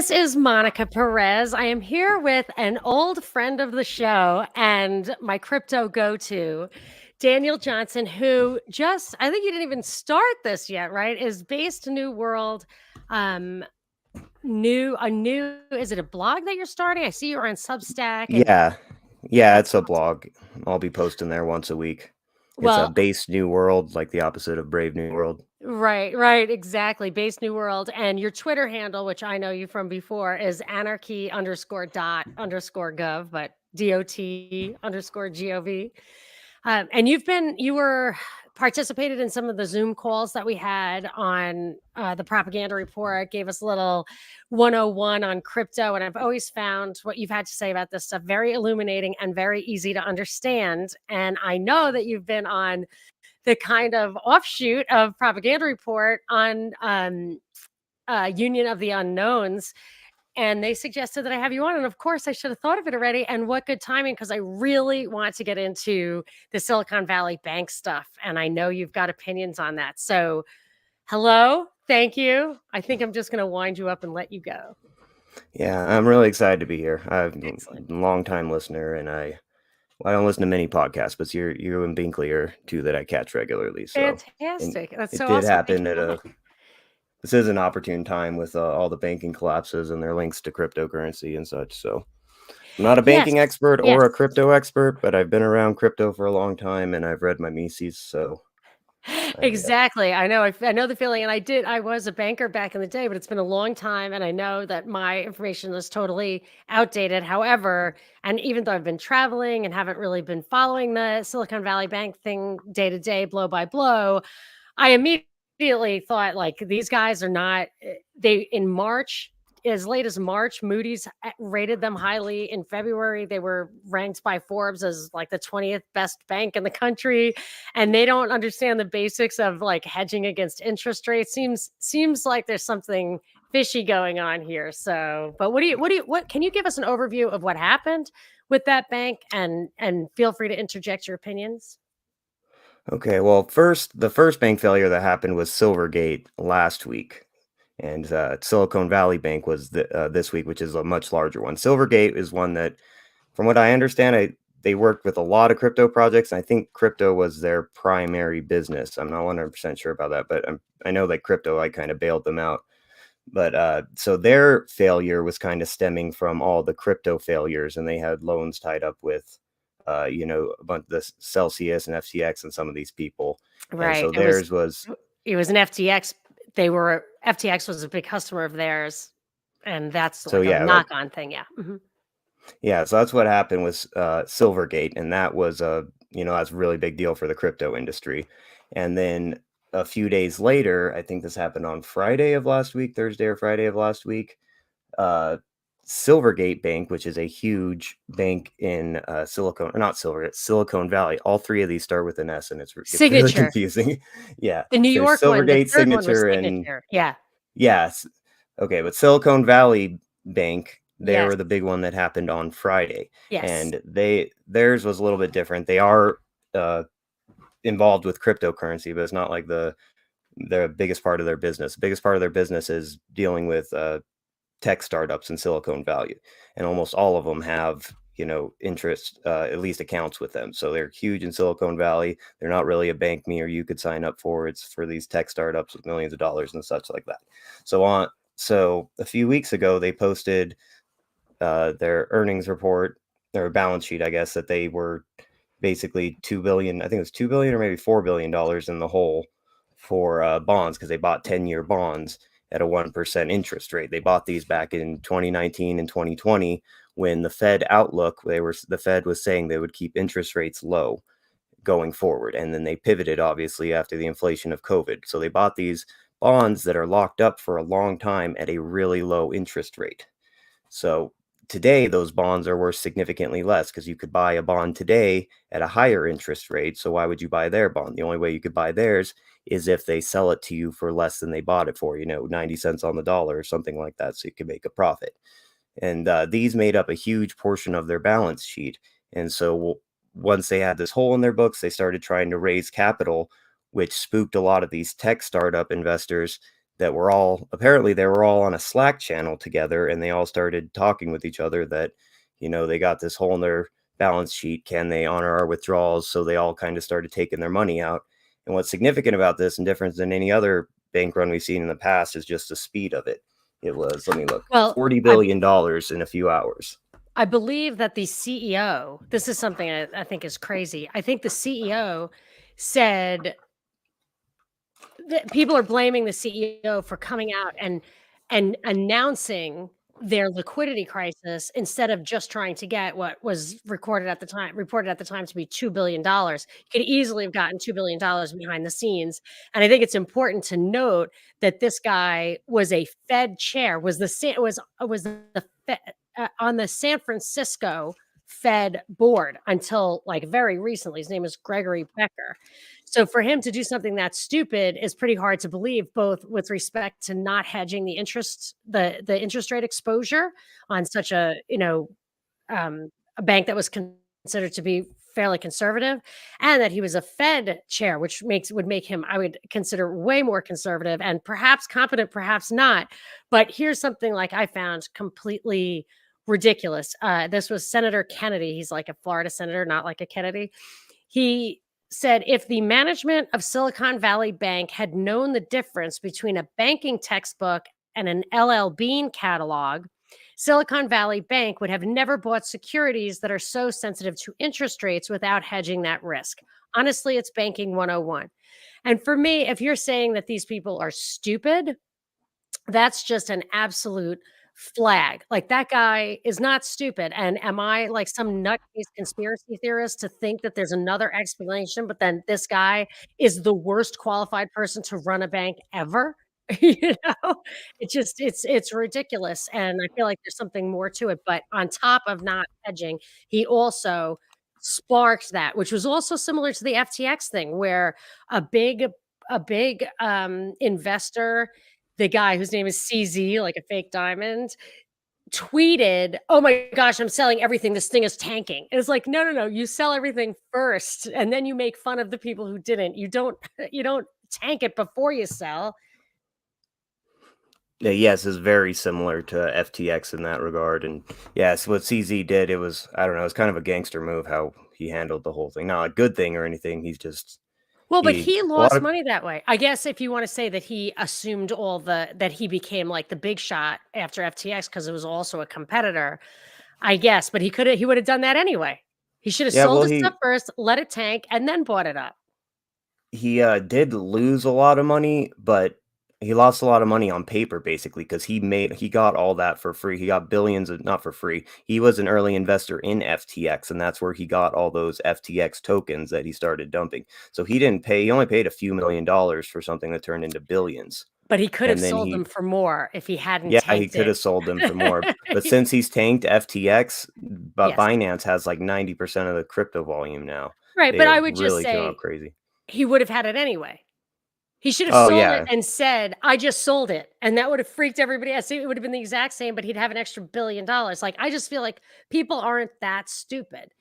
This is Monica Perez. I am here with an old friend of the show and my crypto go-to, Daniel Johnson, who I think you didn't even start this yet, right? Is Based New World, um, is it a blog that you're starting? I see you're on Substack and Yeah. Yeah, that's it's a awesome. blog. I'll be posting there once a week. It's a Well, Base New World, like the opposite of Brave New World. right, exactly. Based New World. And your Twitter handle, which I know you from before, is anarchy underscore dot underscore gov, but DOT underscore GOV. And you were participated in some of the Zoom calls that we had on the Propaganda Report, gave us a little 101 on crypto. And I've always found what you've had to say about this stuff very illuminating and very easy to understand. And I know that you've been on the kind of offshoot of Propaganda Report on Union of the Unknowns. And they suggested that I have you on. And of course, I should have thought of it already. And what good timing, because I really want to get into the Silicon Valley Bank stuff. And I know you've got opinions on that. So, hello. Thank you. I think I'm just going to wind you up and let you go. Yeah, I'm really excited to be here. I'm Excellent. a long time listener, and I don't listen to many podcasts, but you and Binkley are two that I catch regularly. So, and Fantastic. That's it so did awesome. Thank happen you at so much. this is an opportune time with all the banking collapses and their links to cryptocurrency and such. So, I'm not a Yes. banking expert Yes. or a crypto expert, but I've been around crypto for a long time, and I've read my Mises. So, I Exactly. I know. I know the feeling. And I was a banker back in the day, but it's been a long time. And I know that my information is totally outdated. However, and even though I've been traveling and haven't really been following the Silicon Valley Bank thing day to day, blow by blow, I immediately thought like these guys are not they in March, as late as March, Moody's rated them highly. In February, they were ranked by Forbes as like the 20th best bank in the country, and they don't understand the basics of like hedging against interest rates. Seems like there's something fishy going on here. So, but what can you give us an overview of what happened with that bank, and feel free to interject your opinions. Okay, well, the first bank failure that happened was Silvergate last week, and Silicon Valley Bank was this week, which is a much larger one. Silvergate is one that, from what I understand, they worked with a lot of crypto projects. And I think crypto was their primary business. I'm not 100% sure about that, but I know that crypto, I kind of bailed them out. But so their failure was kind of stemming from all the crypto failures, and they had loans tied up with, a bunch of the Celsius and FTX and some of these people. And Right. so theirs was, It was an FTX. FTX was a big customer of theirs, and that's so like a yeah, like, knock-on thing. Yeah. Mhm. yeah, so that's what happened with Silvergate, and that was that's a really big deal for the crypto industry. And then a few days later, I think this happened on Friday of last week, Thursday or Friday of last week. uh, Silvergate Bank, which is a huge bank in Silicon Valley. All three of these start with an S, and gets really Signature. confusing. Yeah, The New there's York one, the Silvergate, third one was Signature, and Signature. Yeah. yes, okay, but Silicon Valley Bank, they Yes. were the big one that happened on Friday, Yes. and theirs was a little bit different. They are uh, involved with cryptocurrency, but it's not like their biggest part of their business. The biggest part of their business is dealing with tech startups in Silicon Valley, and almost all of them have interest, at least accounts with them. So they're huge in Silicon Valley. They're not really a bank me or you could sign up for. It's for these tech startups with millions of dollars and such like that. So a few weeks ago they posted their earnings report, their balance sheet, I guess, that they were basically 2 billion. I think it was 2 billion or maybe $4 billion in the hole for bonds, because they bought 10-year bonds at a 1% interest rate. They bought these back in 2019 and 2020 when the the Fed was saying they would keep interest rates low going forward, and then they pivoted obviously after the inflation of COVID. So they bought these bonds that are locked up for a long time at a really low interest rate. So today, those bonds are worth significantly less, because you could buy a bond today at a higher interest rate. So why would you buy their bond? The only way you could buy theirs is if they sell it to you for less than they bought it for, 90 cents on the dollar or something like that, so you can make a profit. And these made up a huge portion of their balance sheet. And so once they had this hole in their books, they started trying to raise capital, which spooked a lot of these tech startup investors that were all apparently they were all on a Slack channel together, and they all started talking with each other that, they got this hole in their balance sheet. Can they honor our withdrawals? So they all kind of started taking their money out. And what's significant about this and different than any other bank run we've seen in the past is just the speed of it. It was, let me look, Well, $40 billion in a few hours. I believe that the CEO, this is something I think is crazy. I think the CEO said that people are blaming the CEO for coming out and announcing their liquidity crisis instead of just trying to get what was reported at the time to be $2 billion. You could easily have gotten $2 billion behind the scenes. And I think it's important to note that this guy was a Fed chair, was the Fed, on the San Francisco Fed board until like very recently. His name is Gregory Becker. So for him to do something that stupid is pretty hard to believe, both with respect to not hedging the interest rate exposure on such a bank that was considered to be fairly conservative, and that he was a Fed chair, which would make him, I would consider, way more conservative and perhaps competent, perhaps not. But here's something like I found completely ridiculous. This was Senator Kennedy. He's like a Florida senator, not like a Kennedy. He said if the management of Silicon Valley Bank had known the difference between a banking textbook and an LL Bean catalog, Silicon Valley Bank would have never bought securities that are so sensitive to interest rates without hedging that risk. Honestly, it's banking 101. And for me, if you're saying that these people are stupid, that's just an absolute flag. Like, that guy is not stupid. And am I like some nutcase conspiracy theorist to think that there's another explanation, but then this guy is the worst qualified person to run a bank ever? You know, it's ridiculous. And I feel like there's something more to it. But on top of not hedging, he also sparked that, which was also similar to the FTX thing, where a big investor, the guy whose name is CZ, like a fake diamond, tweeted, "Oh my gosh, I'm selling everything. This thing is tanking." And it's like, no, no, no. You sell everything first, and then you make fun of the people who didn't. You don't you don't tank it before you sell. Yeah, yes, is very similar to FTX in that regard. And yes, what CZ did, it was, I don't know, it's kind of a gangster move how he handled the whole thing. Not a good thing or anything. He's just Well, but he he a lot lost of money that way. I guess if you wanna say that he assumed that he became like the big shot after FTX because it was also a competitor, I guess, but he would have done that anyway. He should have yeah, sold well, his stuff first, let it tank, and then bought it up. he did lose a lot of money, but he lost a lot of money on paper basically because he got all that for free. He got billions of, not for free. He was an early investor in FTX, and that's where he got all those FTX tokens that he started dumping. So he didn't pay. He only paid a few $1 million for something that turned into billions. But he could have And then sold them for more if he hadn't yeah, he tanked could it. have sold them for more. But since he's tanked FTX, but Yes. Binance has like 90% of the crypto volume now. Right, They but I have would just really come out say crazy. he would have had it anyway. He should have Oh sold it yeah, and said, "I just sold it," and that would have freaked everybody out. See, it would have been the exact same, but he'd have an extra $1 billion. Like, I just feel like people aren't that stupid.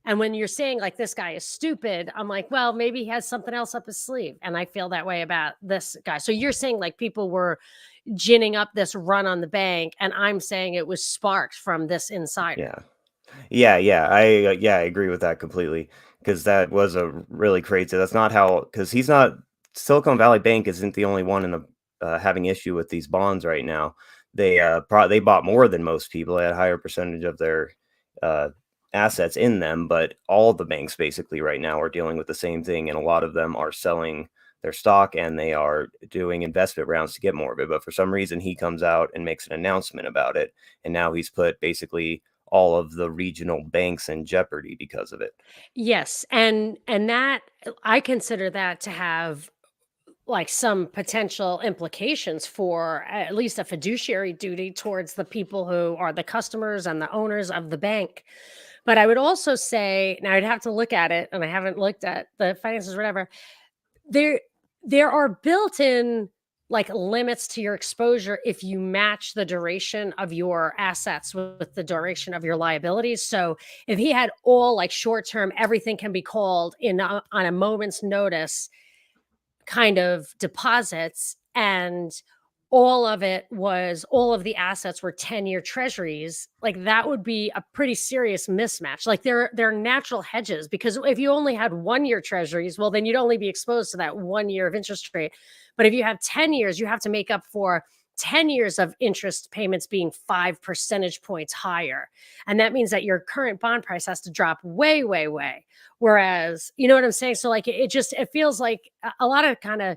And when you're saying like this guy is stupid, I'm like, well, maybe he has something else up his sleeve. And I feel that way about this guy. So you're saying like people were ginning up this run on the bank, and I'm saying it was sparked from this insider. yeah. Yeah, I agree with that completely because that was a really crazy. That's not how because he's not Silicon Valley Bank isn't the only one in the having issue with these bonds right now. They bought more than most people. They had a higher percentage of their uh, assets in them, but all the banks basically right now are dealing with the same thing, and a lot of them are selling their stock and they are doing investment rounds to get more of it. But for some reason, he comes out and makes an announcement about it, and now he's put basically all of the regional banks in jeopardy because of it. Yes, and that I consider that to have like some potential implications for at least a fiduciary duty towards the people who are the customers and the owners of the bank. But I would also say, now I'd have to look at it, and I haven't looked at the finances or whatever. There there are built-in like limits to your exposure if you match the duration of your assets with the duration of your liabilities. So if he had all like short-term, everything can be called on a moment's notice kind of deposits, and all of the assets were 10-year treasuries, like that would be a pretty serious mismatch. Like they're natural hedges, because if you only had 1-year treasuries, well, then you'd only be exposed to that 1 year of interest rate. But if you have 10 years, you have to make up for 10 years of interest payments being 5 percentage points higher. And that means that your current bond price has to drop way, way, way. Whereas, you know what I'm saying? So like it feels like a lot of kind of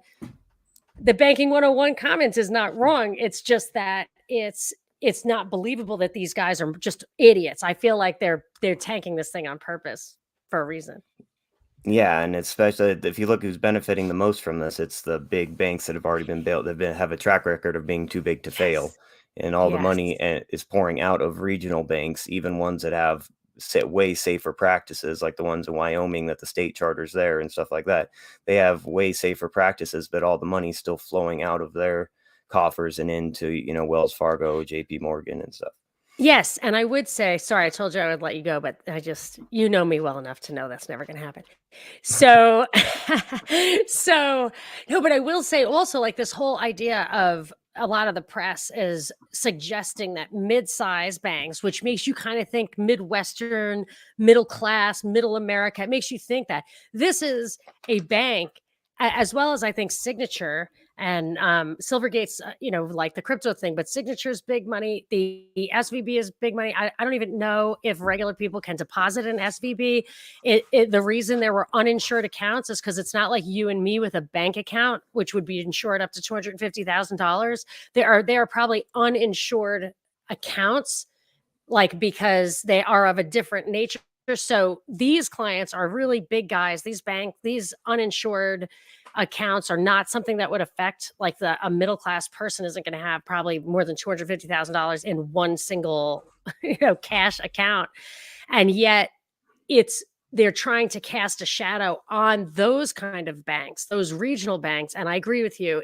the banking 101 comments is not wrong. It's just that it's not believable that these guys are just idiots. I feel like they're tanking this thing on purpose for a reason. Yeah, and especially if you look who's benefiting the most from this, it's the big banks that have already been built, that have a track record of being too big to fail, Yes. and all the Yes. money is pouring out of regional banks, even ones that have set way safer practices, like the ones in Wyoming that the state charters there and stuff like that. They have way safer practices, but all the money's still flowing out of their coffers and into, Wells Fargo, J.P. Morgan, and stuff. Yes, and I would say, sorry, I told you I would let you go, but you know me well enough to know that's never going to happen. So, so no, but I will say also, like this whole idea of a lot of the press is suggesting that mid-sized banks, which makes you kind of think Midwestern, middle class, middle America, it makes you think that this is a bank, as well as I think Signature and Silvergate's, like the crypto thing, but Signature's big money. The SVB is big money. I don't even know if regular people can deposit in SVB. The reason there were uninsured accounts is because it's not like you and me with a bank account, which would be insured up to $250,000. There are probably uninsured accounts, like because they are of a different nature. So these clients are really big guys. These uninsured accounts are not something that would affect like a middle class person isn't going to have probably more than $250,000 in one single cash account. And yet they're trying to cast a shadow on those kind of banks, those regional banks. And I agree with you.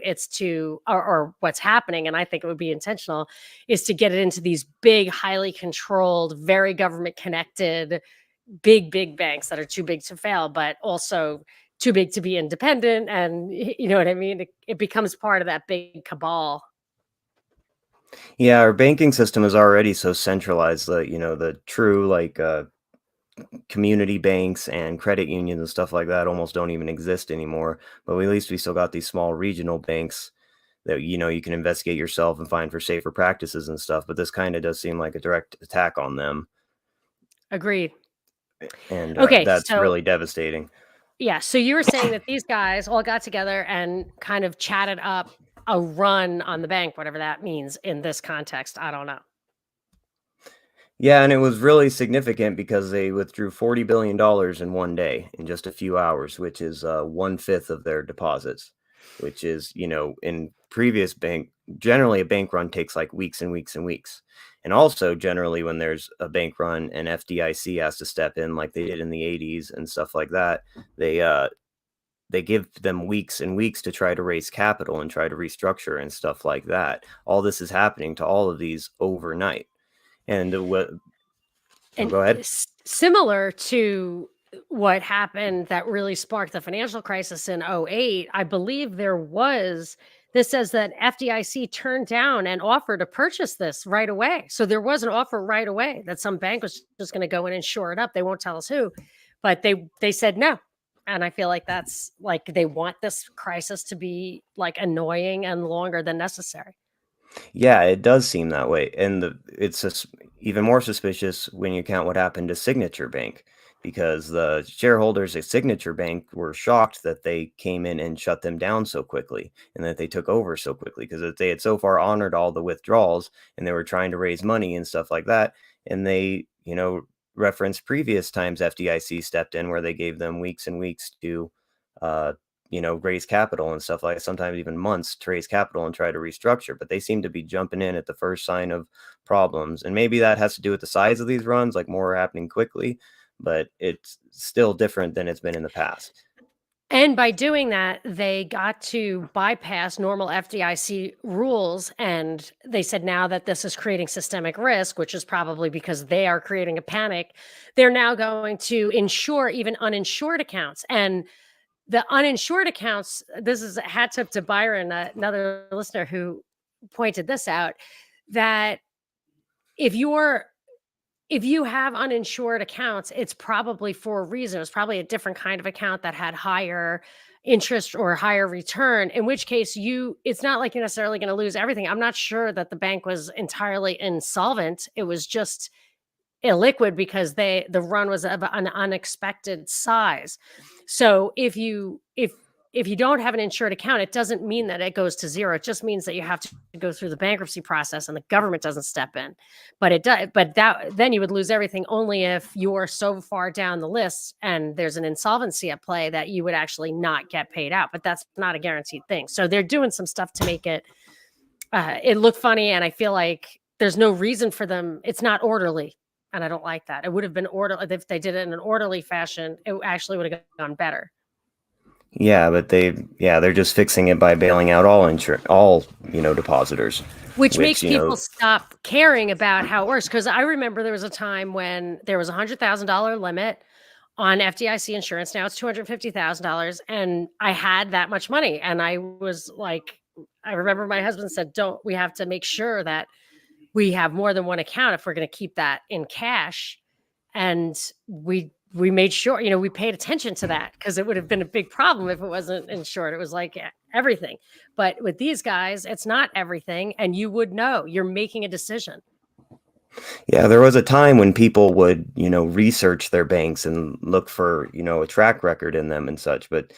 Or what's happening, and I think it would be intentional, is to get it into these big, highly controlled, very government connected, big banks that are too big to fail, but also too big to be independent. And you know what I mean? It becomes part of that big cabal. Yeah, our banking system is already so centralized that, the true community banks and credit unions and stuff like that almost don't even exist anymore. But at least we still got these small regional banks that you can investigate yourself and find for safer practices and stuff. But this kind of does seem like a direct attack on them, Agreed. and Okay, that's so really devastating. yeah, so you were saying that these guys all got together and kind of chatted up a run on the bank, whatever that means in this context. I don't know. Yeah, and it was really significant because they withdrew $40 billion in one day, in just a few hours, which is 1/5 of their deposits, which is, in previous generally a bank run takes like weeks and weeks and weeks. And also, generally, when there's a bank run and FDIC has to step in like they did in the 80s and stuff like that, they, uh, they give them weeks and weeks to try to raise capital and try to restructure and stuff like that. All this is happening to all of these overnight. And what Oh, And go ahead. similar to what happened that really sparked the financial crisis in '08, I believe this says that FDIC turned down an offer to purchase this right away. So there was an offer right away that some bank was just going to go in and shore it up. They won't tell us who, but they said no. And I feel like that's like they want this crisis to be like annoying and longer than necessary. Yeah, it does seem that way, and it's just even more suspicious when you count what happened to Signature Bank, because the shareholders at Signature Bank were shocked that they came in and shut them down so quickly, and that they took over so quickly, because they had so far honored all the withdrawals, and they were trying to raise money and stuff like that, and they, referenced previous times FDIC stepped in where they gave them weeks and weeks to, uh, raise capital and stuff like sometimes even months to raise capital and try to restructure. But they seem to be jumping in at the first sign of problems. And maybe that has to do with the size of these runs, like more are happening quickly, but it's still different than it's been in the past. And by doing that, they got to bypass normal FDIC rules. And they said now that this is creating systemic risk, which is probably because they are creating a panic, they're now going to insure even uninsured accounts. And the uninsured accounts, this is a hat tip to Byron, another listener who pointed this out, that if you have uninsured accounts, it's probably for a reason. It's probably a different kind of account that had higher interest or higher return, in which case it's not like you're necessarily going to lose everything. I'm not sure that the bank was entirely insolvent. It was just illiquid because the run was of an unexpected size. So if you don't have an insured account, it doesn't mean that it goes to zero. It just means that you have to go through the bankruptcy process and the government doesn't step in. But it does. But then you would lose everything only if you're so far down the list and there's an insolvency at play that you would actually not get paid out. But that's not a guaranteed thing. So they're doing some stuff to make it look funny, and I feel like there's no reason for them. It's not orderly, and I don't like that. It would have been orderly if they did it in an orderly fashion. It actually would have gone better. Yeah, but they're just fixing it by bailing out all depositors, Which makes you know, people stop caring about how it works. Because I remember there was a time when there was $100,000 limit on FDIC insurance. Now it's $250,000, and I had that much money, and I was like, I remember my husband said, we have to make sure that we have more than one account if we're going to keep that in cash." And we made sure, we paid attention to that, because it would have been a big problem if it wasn't insured. It was like everything. But with these guys, it's not everything. And you would know you're making a decision. Yeah, there was a time when people would, research their banks and look for, a track record in them and such. But,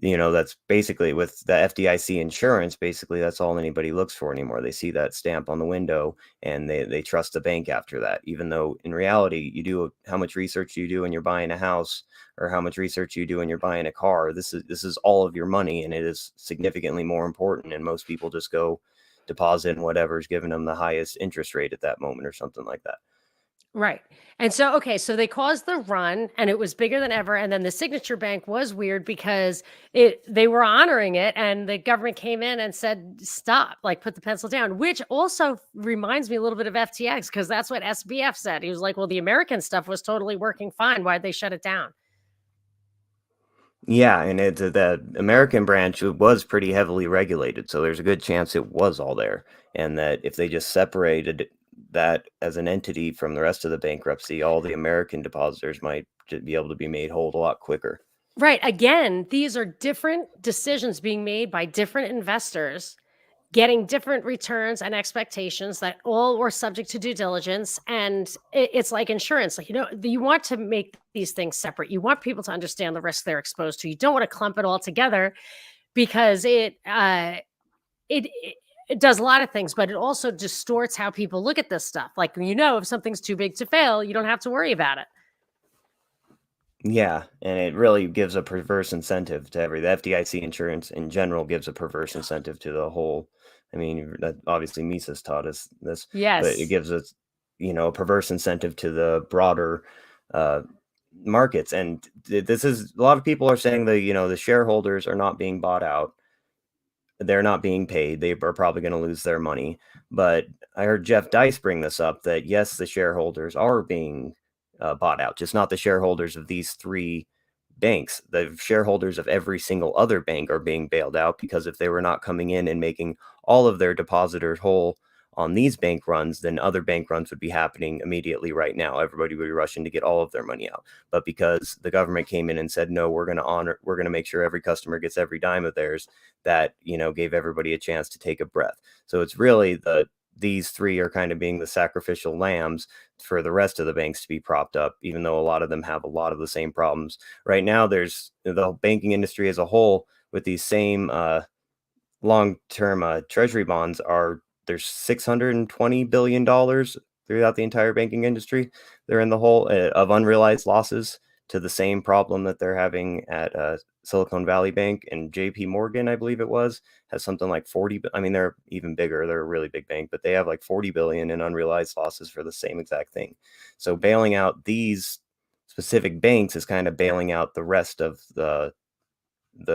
that's basically with the FDIC insurance, basically that's all anybody looks for anymore. They see that stamp on the window and they trust the bank after that, even though in reality, how much research you do when you're buying a house, or how much research you do when you're buying a car. This is all of your money, and it is significantly more important. And most people just go deposit in whatever's giving them the highest interest rate at that moment or something like that. Right. And so, okay, so they caused the run and it was bigger than ever. And then the Signature Bank was weird because they were honoring it, and the government came in and said, stop, like put the pencil down, which also reminds me a little bit of FTX, because that's what SBF said. He was like, well, the American stuff was totally working fine. Why'd they shut it down? Yeah, and the American branch was pretty heavily regulated, so there's a good chance it was all there, and that if they just separated that as an entity from the rest of the bankruptcy, all the American depositors might be able to be made whole a lot quicker. Right. Again, these are different decisions being made by different investors, getting different returns and expectations that all were subject to due diligence. And it's like insurance. Like, you want to make these things separate. You want people to understand the risk they're exposed to. You don't want to clump it all together, because it does a lot of things, but it also distorts how people look at this stuff. Like, if something's too big to fail, you don't have to worry about it. Yeah, and it really gives a perverse incentive to the FDIC insurance in general gives a perverse incentive to the whole. I mean, that obviously Mises taught us this, but it Yes. gives us, a perverse incentive to the broader markets. And this is, a lot of people are saying the shareholders are not being bought out. They're not being paid. They are probably going to lose their money. But I heard Jeff Dice bring this up, that yes, the shareholders are being bought out, just not the shareholders of these three banks. The shareholders of every single other bank are being bailed out, because if they were not coming in and making all of their depositors whole on these bank runs, then other bank runs would be happening immediately right now. Everybody would be rushing to get all of their money out. But because the government came in and said, no, we're going to make sure every customer gets every dime of theirs, that, gave everybody a chance to take a breath. So it's really these three are kind of being the sacrificial lambs for the rest of the banks to be propped up, even though a lot of them have a lot of the same problems. Right now, there's the banking industry as a whole with these same long-term treasury bonds there's $620 billion throughout the entire banking industry. They're in the hole of unrealized losses, to the same problem that they're having at Silicon Valley Bank, and JP Morgan, I believe it was, has something like 40. I mean, they're even bigger. They're a really big bank, but they have like 40 billion in unrealized losses for the same exact thing. So bailing out these specific banks is kind of bailing out the rest of the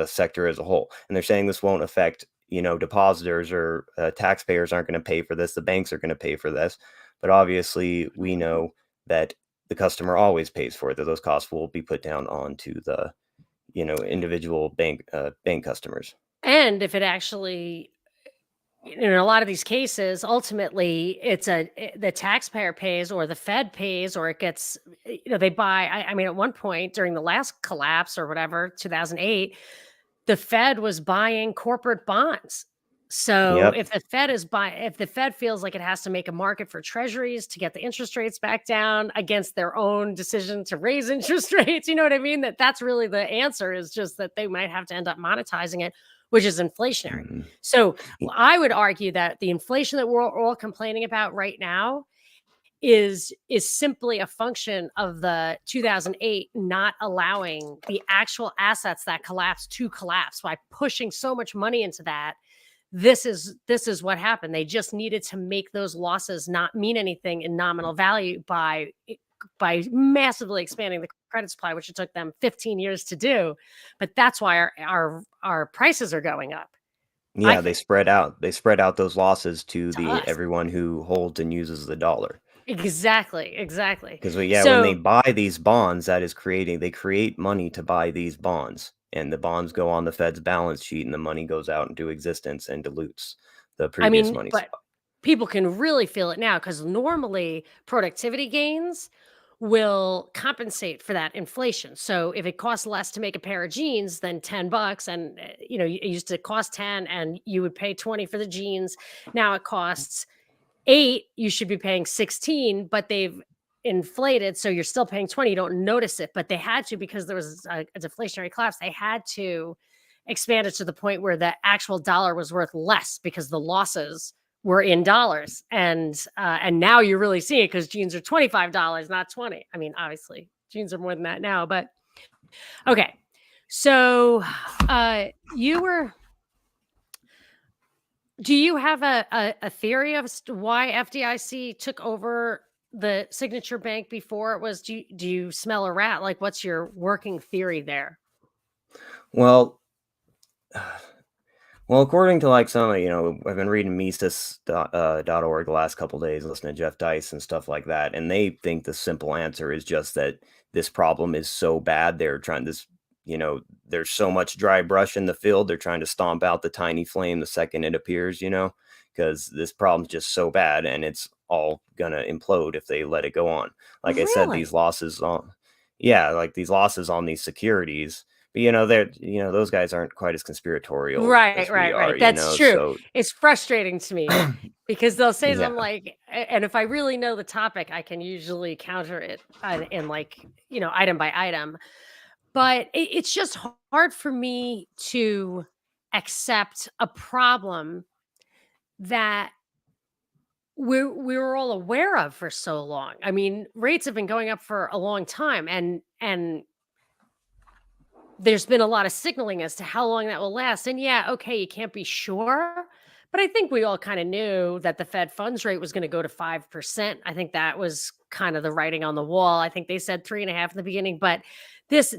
sector as a whole. And they're saying this won't affect, depositors or taxpayers aren't going to pay for this. The banks are going to pay for this. But obviously, we know that the customer always pays for it, that those costs will be put down onto the, individual bank customers. And if it actually in a lot of these cases, ultimately, the taxpayer pays or the Fed pays or it gets, they buy. I mean, at one point during the last collapse or whatever, 2008, the Fed was buying corporate bonds. So Yep. if the Fed feels like it has to make a market for treasuries to get the interest rates back down against their own decision to raise interest rates, you know what I mean? That's really the answer, is just that they might have to end up monetizing it, which is inflationary. Mhm. So Y- I would argue that the inflation that we're all complaining about right now is simply a function of the 2008 not allowing the actual assets that collapsed to collapse by pushing so much money into that. This is what happened. They just needed to make those losses not mean anything in nominal value by massively expanding the credit supply, which it took them 15 years to do. But that's why our prices are going up, I Yeah, think, they spread out those losses to to the us. everyone who holds and uses the dollar. Exactly, exactly. Because yeah, when they So buy these bonds, they create money to buy these bonds, and the bonds go on the Fed's balance sheet, and the money goes out into existence and dilutes the I previous mean, money but supply. people can really feel it now because normally productivity gains will compensate for that inflation. So if it costs less to make a pair of jeans than $10 and it used to cost 10 and you would pay 20 for the jeans, now it costs 8, you should be paying 16, but they've inflated so you're still paying 20, you don't notice it, but they had to because there was a deflationary collapse. They had to expand it to the point where the actual dollar was worth less because the losses were in dollars. And now you're really seeing it because jeans are $25, not 20. I mean, obviously, jeans are more than that now, but okay. So, you were do you have a theory of why FDIC took over the Signature Bank before it was? Do you smell a rat? Like, what's your working theory there? Well, well, according to like some, I've been reading Mises.org the last couple days, listening to Jeff Dice and stuff like that, and they think the simple answer is just that this problem is so bad they're trying this, there's so much dry brush in the field, they're trying to stomp out the tiny flame the second it appears, because this problem's just so bad and it's all gonna implode if they let it go on. Like I said, Really? these losses on these securities. But, those guys aren't quite as conspiratorial Right, as we right, are, right. That's true. so It's frustrating to me because they'll say yeah. something like, and if I really know the topic, I can usually counter it in like, item by item. But it's just hard for me to accept a problem that we were all aware of for so long. I mean, rates have been going up for a long time, and there's been a lot of signaling as to how long that will last. And yeah, okay, you can't be sure, but I think we all kind of knew that the Fed funds rate was going to go to 5%. I think that was kind of the writing on the wall. I think they said 3.5 in the beginning, but this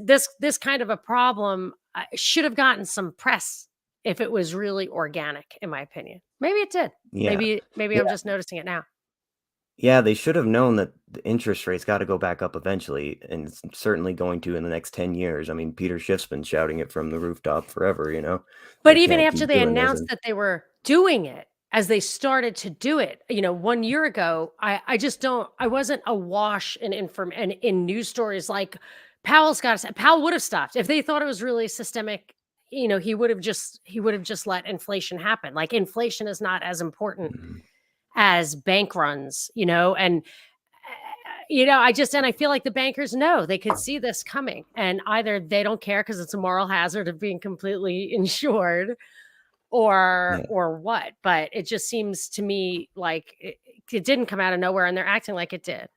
kind of a problem should have gotten some press if it was really organic, in my opinion. Maybe it did. Yeah. Maybe I'm Yeah. just noticing it now. Yeah, they should have known that the interest rates gotta go back up eventually, and it's certainly going to in the next 10 years. I mean, Peter Schiff's been shouting it from the rooftop forever, But They even can't after keep they doing this, announced and that they were doing it, as they started to do it, 1 year ago, I wasn't awash in news stories like Powell would have stopped. If they thought it was really systemic, he would have just let inflation happen. Like, inflation is not as important Mhm. as bank runs, and I feel like the bankers know they could see this coming, and either they don't care because it's a moral hazard of being completely insured, or Yeah. what. But it just seems to me like it didn't come out of nowhere, and they're acting like it did.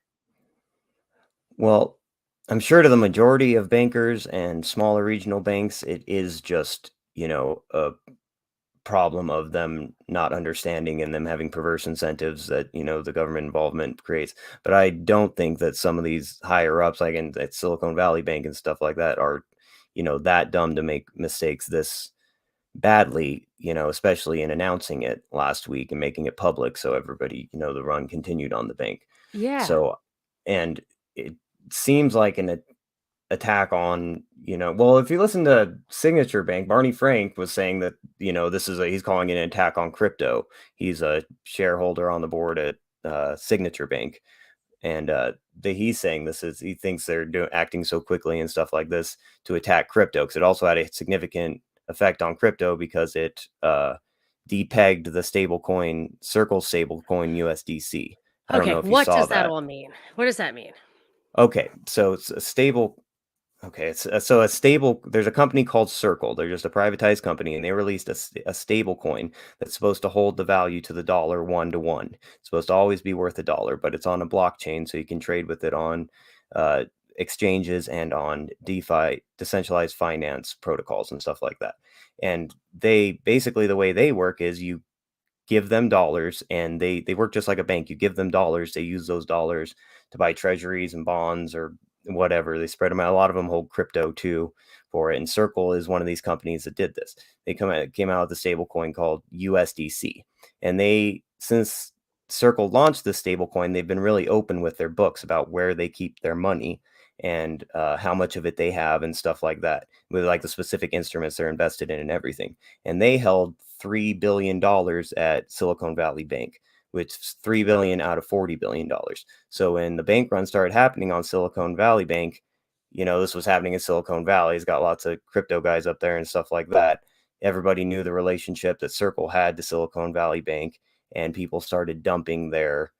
Well, I'm sure to the majority of bankers and smaller regional banks, it is just, a problem of them not understanding and them having perverse incentives that the government involvement creates. But I don't think that some of these higher ups, like in at Silicon Valley Bank and stuff like that, are that dumb to make mistakes this badly, especially in announcing it last week and making it public so everybody, the run continued on the bank. Yeah. So, and it seems like an attack on Well, if you listen to Signature Bank, Barney Frank was saying that, he's calling it an attack on crypto. He's a shareholder on the board at Signature Bank. And he's saying he thinks they're acting so quickly and stuff like this to attack crypto, because it also had a significant effect on crypto because it depegged the stablecoin, Circle stablecoin USDC. I don't Okay, know if you what saw does that that. all mean? What does that mean? Okay, so it's a stable. Okay, so a stable. There's a company called Circle. They're just a privatized company, and they released a stable coin that's supposed to hold the value to the dollar 1 to 1. It's supposed to always be worth $1, but it's on a blockchain, so you can trade with it on uh, exchanges and on DeFi, decentralized finance protocols and stuff like that. And they basically, the way they work is you give them dollars, and they work just like a bank. You give them dollars, they use those dollars to buy treasuries and bonds or whatever. They spread them out. A lot of them hold crypto too for it. And Circle is one of these companies that did this. They came out with a stable coin called USDC. And since Circle launched this stable coin, they've been really open with their books about where they keep their money and how much of it they have and stuff like that, with like the specific instruments they're invested in and everything. And they held $3 billion at Silicon Valley Bank, which is $3 billion out of $40 billion. So when the bank run started happening on Silicon Valley Bank, this was happening in Silicon Valley. It's got lots of crypto guys up there and stuff like that. Everybody knew the relationship that Circle had to Silicon Valley Bank, and people started dumping their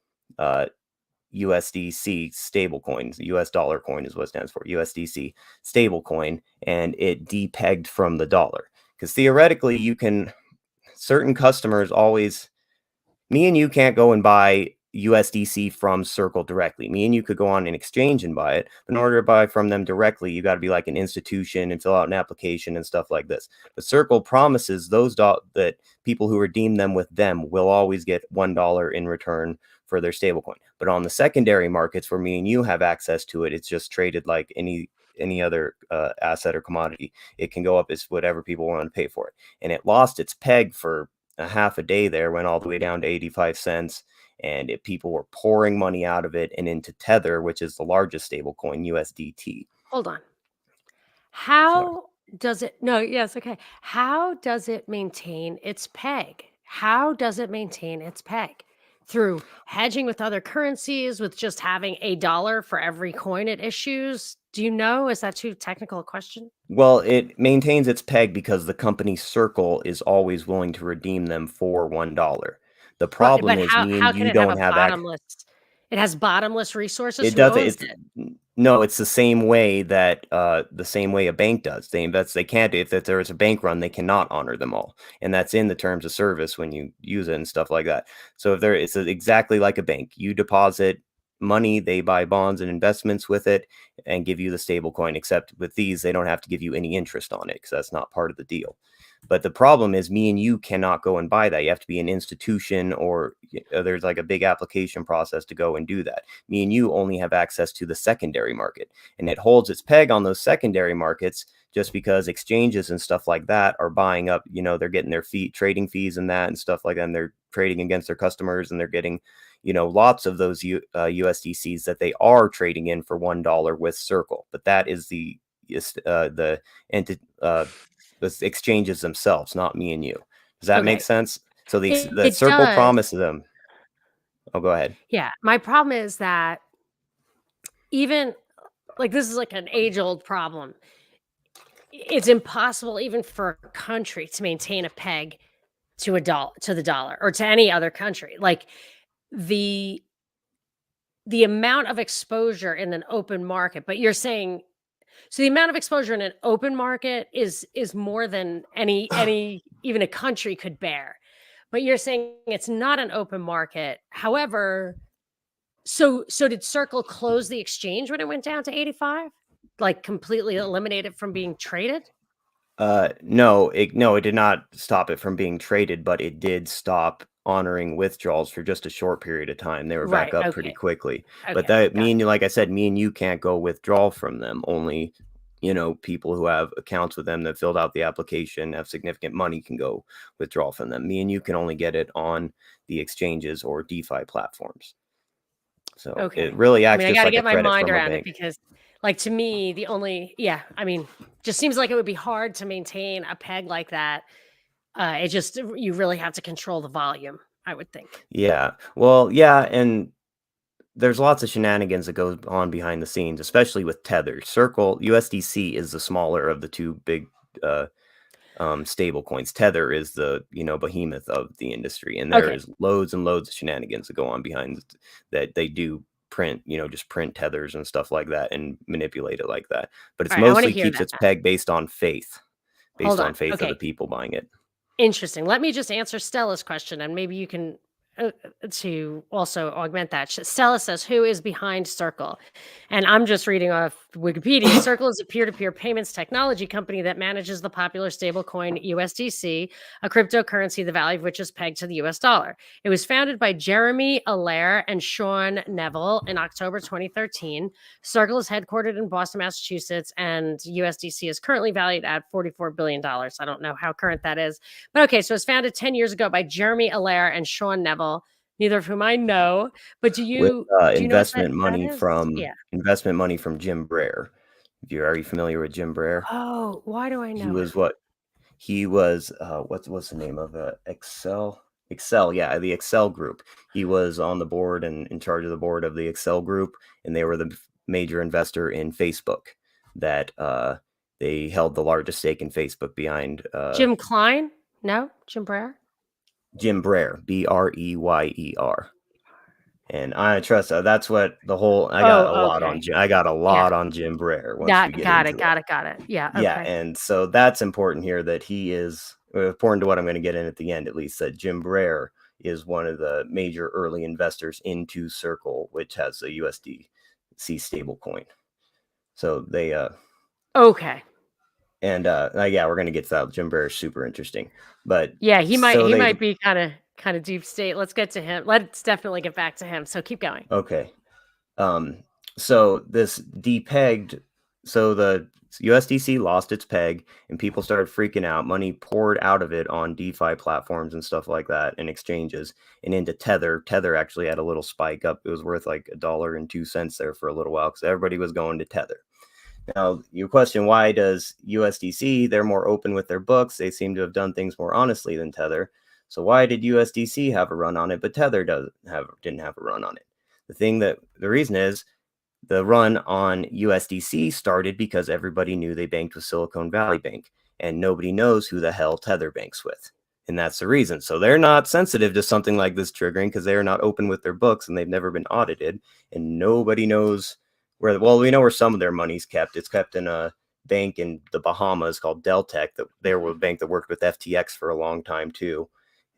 USDC stablecoins. US dollar coin is what it stands for, USDC stablecoin, and it depegged from the dollar. Because theoretically, certain customers always, me and you can't go and buy USDC from Circle directly. Me and you could go on an exchange and buy it. But in order to buy from them directly, you got to be like an institution and fill out an application and stuff like this. But Circle promises that people who redeem them with them will always get $1 in return for their stablecoin. But on the secondary markets where me and you have access to it, it's just traded like any other asset or commodity. It can go up as whatever people want to pay for it. And it lost its peg for a half a day there, went all the way down to 85 cents. And people were pouring money out of it and into Tether, which is the largest stablecoin, USDT. Hold on. How does it? No, yes, okay. How does it maintain its peg? How does it maintain its peg? Through hedging with other currencies, with just having a dollar for every coin it issues? Do you know? Is that too technical a question? Well, it maintains its peg because the company Circle is always willing to redeem them for $1. The Well, problem but is me how and can you it have don't a have bottomless? It has bottomless resources. It Who doesn't. owns it? No, it's the same way that the same way a bank does. They can't, if there is a bank run, they cannot honor them all, and that's in the terms of service when you use it and stuff like that. So it's exactly like a bank. You deposit money, they buy bonds and investments with it, and give you the stable coin. Except with these, they don't have to give you any interest on it because that's not part of the deal. But the problem is me and you cannot go and buy that. You have to be an institution, or there's like a big application process to go and do that. Me and you only have access to the secondary market, and it holds its peg on those secondary markets just because exchanges and stuff like that are buying up, they're getting their trading fees and that and stuff like that. And they're trading against their customers, and they're getting, lots of those USDCs that they are trading in for $1 with Circle. But that is the exchanges themselves, not me and you. Does that make Okay, sense? So the it Circle does. promises them. Oh, go ahead. Yeah, my problem is that even like this is like an age-old problem. It's impossible even for a country to maintain a peg to the dollar or to any other country. Like the the amount of exposure in an open market, but you're saying so the amount of exposure in an open market is more than any even a country could bear. But you're saying it's not an open market. However, so did Circle close the exchange when it went down to 85? Like completely eliminate it from being traded? No, it did not stop it from being traded, but it did stop honoring withdrawals for just a short period of time. They were back Right. up pretty Okay. quickly. But Okay. that Got me and you, like I said, me and you can't go withdraw from them. Only, people who have accounts with them that filled out the application, have significant money, can go withdraw from them. Me and you can only get it on the exchanges or DeFi platforms. So it okay. really I acts mean, I just got to like a get my credit mind from a around it bank. because Like to me, I mean, just seems like it would be hard to maintain a peg like that. It just you really have to control the volume, I would think. Yeah. Well, yeah, and there's lots of shenanigans that goes on behind the scenes, especially with Tether. Circle USDC is the smaller of the two big uh, stable coins. Tether is the behemoth of the industry, and there Okay. is loads and loads of shenanigans that go on behind that they do print, just print tethers and stuff like that and manipulate it like that. But it's All right. I want to mostly hear keeps that its now. peg based on faith, Hold based on on. faith of the Okay. people buying it. Interesting. Let me just answer Stella's question, and maybe you can to also augment that. Stella says, "Who is behind Circle?" And I'm just reading off Wikipedia. Circle is a peer-to-peer payments technology company that manages the popular stablecoin USDC, a cryptocurrency the value of which is pegged to the US dollar. It was founded by Jeremy Allaire and Sean Neville in October 2013. Circle is headquartered in Boston, Massachusetts, and USDC is currently valued at $44 billion. I don't know how current that is. But okay, so it was founded 10 years ago by Jeremy Allaire and Sean Neville, neither of whom I know. But With do you know what investment that money is? from Yeah. Jim Breyer. Are you familiar with Jim Breyer? Oh, why do I He know him? was what He was, what's the name of Excel? Excel, yeah, the Excel Group. He was on the board and in charge of the board of the Excel Group, and they were the major investor in Facebook. That they held the largest stake in Facebook behind Jim Klein? No? Jim Breyer? Jim Breyer, Breyer. And I trust that's what the whole. Oh, okay. I got a Yeah. lot on Jim Breyer once we get Got it. into it. Got it. Yeah. Yeah, Okay. and so that's important here that he is important to what I'm going to get in at the end, at least, that Jim Breyer is one of the major early investors into Circle, which has a USDC stablecoin. So they Okay. and yeah, we're going to get to that. Jim Breyer is super interesting, but Yeah, so he they might be kind of deep state. Let's get to him. Let's definitely get back to him. So keep going. okay. So this depegged, so the USDC lost its peg and people started freaking out. Money poured out of it on DeFi platforms and stuff like that and exchanges and into Tether. Tether actually had a little spike up. It was worth like $1.02 there for a little while because everybody was going to Tether. Now, you question why does USDC, they're more open with their books. They seem to have done things more honestly than Tether. So why did USDC have a run on it, but Tether didn't have a run on it? The reason is the run on USDC started because everybody knew they banked with Silicon Valley Bank, and nobody knows who the hell Tether banks with. And that's the reason. So they're not sensitive to something like this triggering because they are not open with their books and they've never been audited. And nobody knows where, well, we know where some of their money's kept. It's kept in a bank in the Bahamas called Deltec. They were a bank that worked with FTX for a long time too.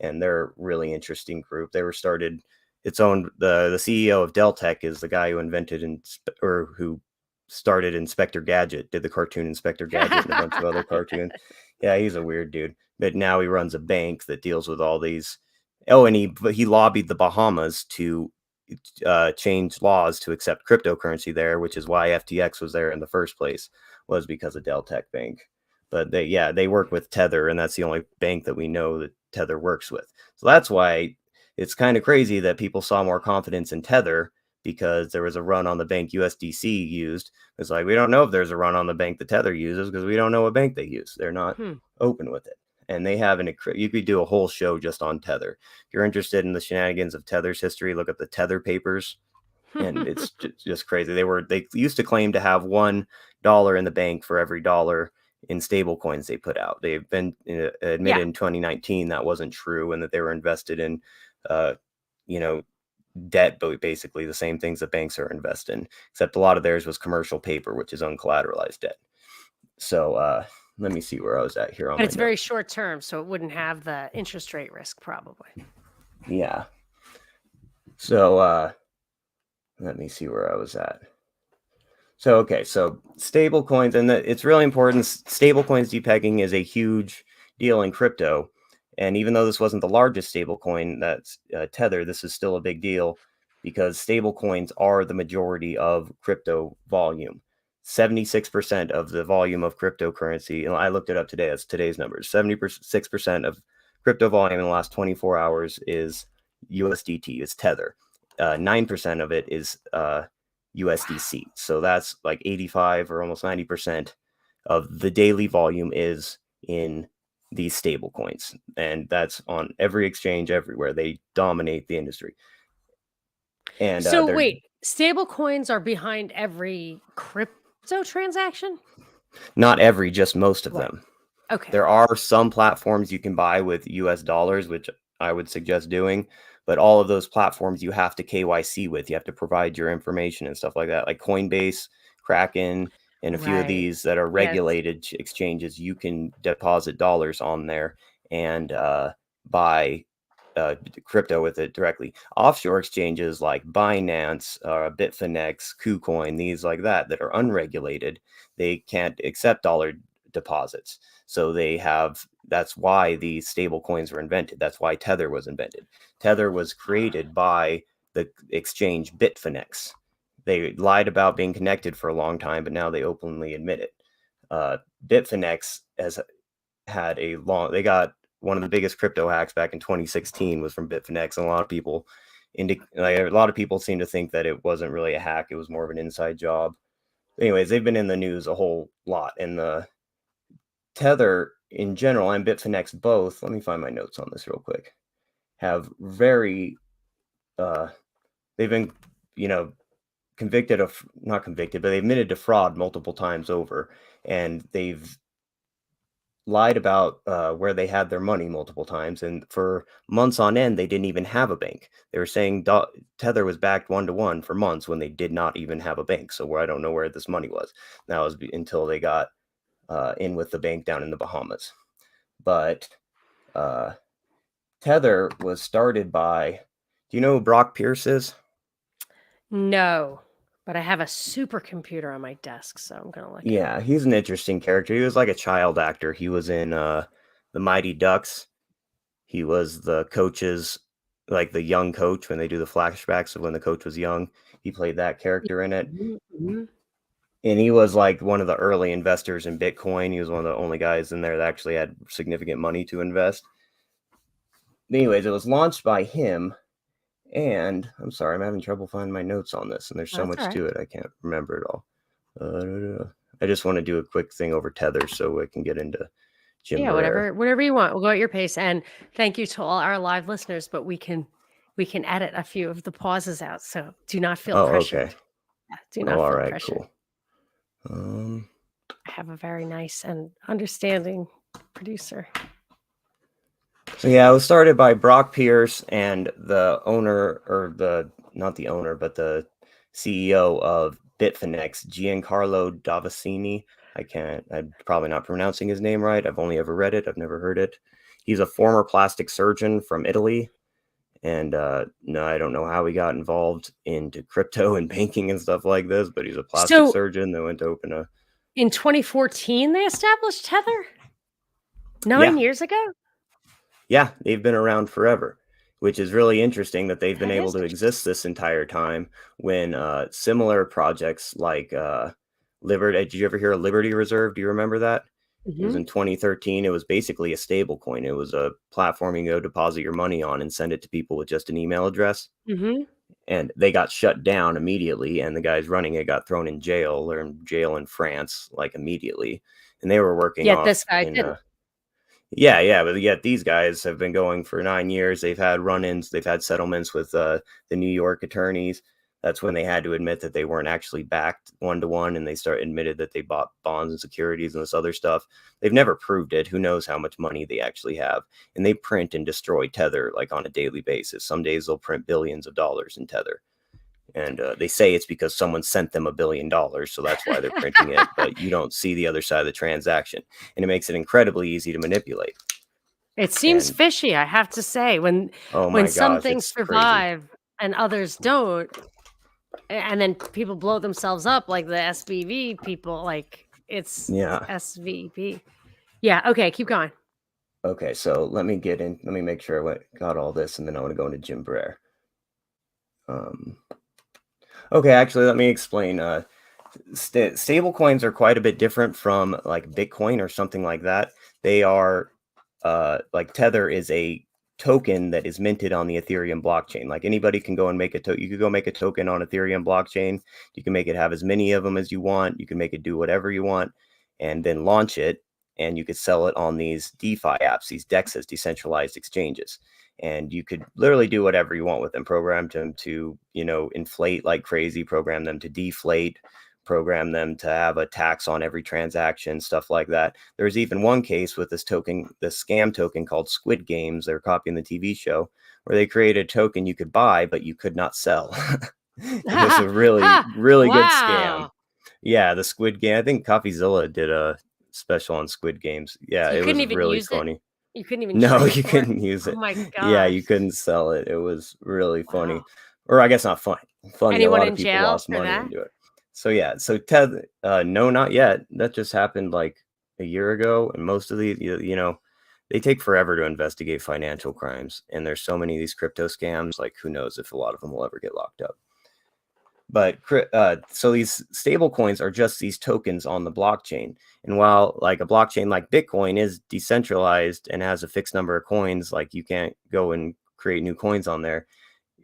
And they're a really interesting group. They were started its own the CEO of Deltec is the guy who invented or who started Inspector Gadget, did the cartoon Inspector Gadget and a bunch of other cartoons. Yeah, he's a weird dude. But now he runs a bank that deals with all these. Oh, and he lobbied the Bahamas to change laws to accept cryptocurrency there, which is why FTX was there in the first place, was because of Deltec Bank. But they work with Tether, and that's the only bank that we know that Tether works with. So that's why it's kind of crazy that people saw more confidence in Tether because there was a run on the bank USDC used. It's like, we don't know if there's a run on the bank that Tether uses because we don't know what bank they use. They're not open with it. And they have you could do a whole show just on Tether. If you're interested in the shenanigans of Tether's history, look at the Tether papers. And it's just crazy. They used to claim to have $1 in the bank for every dollar in stable coins they put out. They've been admitted in 2019 that wasn't true and that they were invested in debt, but basically the same things that banks are invested in, except a lot of theirs was commercial paper, which is uncollateralized debt. So let me see where I was at here on But my it's very notes. short term, so it wouldn't have the interest rate risk probably. Yeah. So let me see where I was at. So, okay, so stable coins, and it's really important. Stable coins depegging is a huge deal in crypto. And even though this wasn't the largest stable coin, that's Tether, this is still a big deal because stable coins are the majority of crypto volume. 76% of the volume of cryptocurrency, and I looked it up today, that's today's numbers. 76% of crypto volume in the last 24 hours is USDT, is Tether. 9% of it is USDC. So that's like 85 or almost 90% of the daily volume is in these stable coins. And that's on every exchange everywhere. They dominate the industry. And So they're wait, stable coins are behind every crypto transaction? not every, just most of Right. them. Okay. There are some platforms you can buy with US dollars, which I would suggest doing, but all of those platforms you have to KYC with. You have to provide your information and stuff like that. Like Coinbase, Kraken, and a few of Right. these that are Yes. regulated exchanges, you can deposit dollars on there and buy crypto with it directly. Offshore exchanges like Binance, Bitfinex, KuCoin, these like that are unregulated, they can't accept dollar deposits. So that's why these stable coins were invented. That's why Tether was invented. Tether was created by the exchange Bitfinex. They lied about being connected for a long time, but now they openly admit it. Bitfinex they got one of the biggest crypto hacks back in 2016 was from Bitfinex, and a lot of people seem to think that it wasn't really a hack; it was more of an inside job. Anyways, they've been in the news a whole lot, and the Tether in general and Bitfinex both, let me find my notes on this real quick, have they've been, convicted of, not convicted, but they admitted to fraud multiple times over, and they've lied about where they had their money multiple times. And for months on end, they didn't even have a bank. They were saying Tether was backed 1-to-1 for months when they did not even have a bank. So I don't know where this money was. That was until they got in with the bank down in the Bahamas. But Tether was started by, do you know who Brock Pierce is? No, but I have a supercomputer on my desk, so I'm gonna look it up. Yeah, he's an interesting character. He was like a child actor. He was in the Mighty Ducks. He was the coach's, like the young coach when they do the flashbacks of when the coach was young. He played that character in it. Mhm, mhm. And he was like one of the early investors in Bitcoin. He was one of the only guys in there that actually had significant money to invest. Anyways, it was launched by him. And I'm sorry, I'm having trouble finding my notes on this, and there's so That's much all right. to it, I can't remember it all. I just want to do a quick thing over Tether so I can get into Jim Yeah, Barrera. whatever you want. We'll go at your pace. And thank you to all our live listeners, but we can edit a few of the pauses out. So do not feel Oh, pressured. okay. Yeah, do Oh, not all feel right, pressured. cool. I have a very nice and understanding producer. So yeah, it was started by Brock Pierce and the owner, or not the owner, but the CEO of Bitfinex, Giancarlo Davasini. I'm probably not pronouncing his name right. I've only ever read it. I've never heard it. He's a former plastic surgeon from Italy. And no, I don't know how he got involved into crypto and banking and stuff like this, but he's a plastic So surgeon that went to open a. in 2014, they established Tether? Yeah, 9 years ago? yeah, they've been around forever, which is really interesting that they've been That able is to exist interesting. this entire time when similar projects like Liberty. Did you ever hear of Liberty Reserve? Do you remember that? It was Mhm, in 2013. It was basically a stable coin. It was a platform you can go deposit your money on and send it to people with just an email address. mhm. And they got shut down immediately, and the guys running it got thrown in jail, or in jail in France, like immediately. And they were working Yet this off guy in didn't. yeah, but yet these guys have been going for 9 years. They've had run-ins, they've had settlements with the New York attorneys. That's when they had to admit that they weren't actually backed 1-to-1, and they admitted that they bought bonds and securities and this other stuff. They've never proved it. Who knows how much money they actually have? And they print and destroy Tether like on a daily basis. Some days they'll print billions of dollars in Tether. And they say it's because someone sent them $1 billion, so that's why they're printing it. But you don't see the other side of the transaction, and it makes it incredibly easy to manipulate. It seems And fishy, I have to say, when oh when my some gosh, things it's crazy. survive and others don't, and then people blow themselves up like the SVB people, like it's Yeah. SVB. Yeah, okay, keep going. Okay, so let me make sure I got all this, and then I want to go into Jim Breyer. Okay, actually, let me explain. Stable coins are quite a bit different from like Bitcoin or something like that. They are like Tether is a token that is minted on the Ethereum blockchain. Like anybody can go and make a token. You could go make a token on Ethereum blockchain. You can make it have as many of them as you want. You can make it do whatever you want and then launch it. And you could sell it on these DeFi apps, these DEXs, decentralized exchanges. And you could literally do whatever you want with them. Program them to, inflate like crazy, program them to deflate, program them to have a tax on every transaction, stuff like that. There's even one case with this token, this scam token called Squid Games. They're copying the TV show where they created a token you could buy, but you could not sell. It was a really, really good scam. Wow. Yeah, the Squid Game. I think CoffeeZilla did a special on Squid Games. Yeah, So you it couldn't was even really use it? funny. You couldn't even No, trade you for it? couldn't use Oh it. my Yeah, you gosh. couldn't sell it. It was really funny. Wow. Or I guess not funny. Funny. A Anyone lot in of people jail lost for money that? into it. So yeah, so Tether, no, not yet. That just happened like a year ago. And most of these, they take forever to investigate financial crimes. And there's so many of these crypto scams, like who knows if a lot of them will ever get locked up. But so these stable coins are just these tokens on the blockchain. And while like a blockchain like Bitcoin is decentralized and has a fixed number of coins, like you can't go and create new coins on there.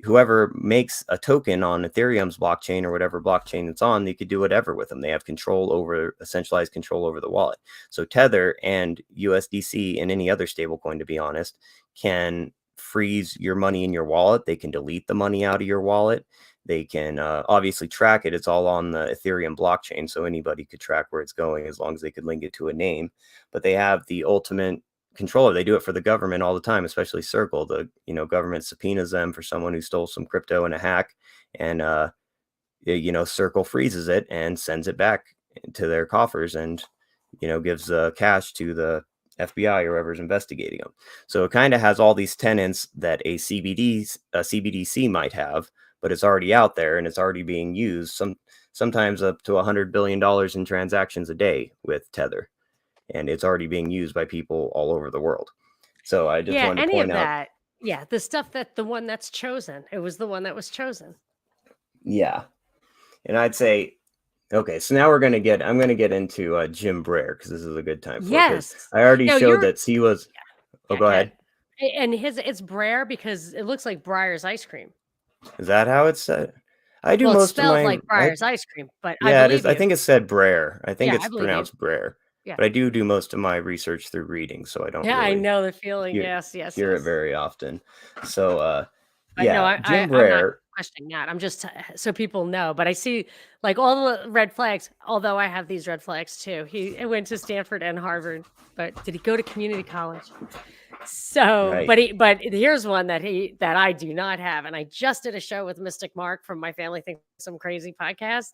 Whoever makes a token on Ethereum's blockchain or whatever blockchain it's on, they could do whatever with them. They have centralized control over the wallet. So Tether and USDC and any other stablecoin, to be honest, can freeze your money in your wallet. They can delete the money out of your wallet. They can obviously track it. It's all on the Ethereum blockchain, so anybody could track where it's going as long as they could link it to a name. But they have the ultimate controller. They do it for the government all the time, especially Circle. The government subpoenas them for someone who stole some crypto in a hack, and Circle freezes it and sends it back to their coffers, and gives cash to the FBI or whoever's investigating them. So it kind of has all these tenets that a CBDC might have, but it's already out there and it's already being used. Sometimes up to $100 billion in transactions a day with Tether. And it's already being used by people all over the world. So I just wanted to any of point out. that. Yeah, the stuff the one that's chosen. It was the one that was chosen. Yeah. And I'd say, okay, so now I'm going to get into Jim Breyer, because this is a good time for it. Yes. I already showed that he was. Oh, go ahead. And it's Breyer because it looks like Breyer's ice cream. Is that how it's said? I do most of my like Breyer's ice cream, but yeah, it is. I think it said Breyer. I think it's pronounced Breyer. Yeah. But I do most of my research through reading, so I don't. Yeah, really I know the feeling. Hear it very often. So Jim Breyer. I'm not questioning that. I'm just so people know. But I see like all the red flags. Although I have these red flags too. He went to Stanford and Harvard, but did he go to community college? So, right. but here's one that I do not have, and I just did a show with Mystic Mark from My Family Thinks I'm Crazy podcast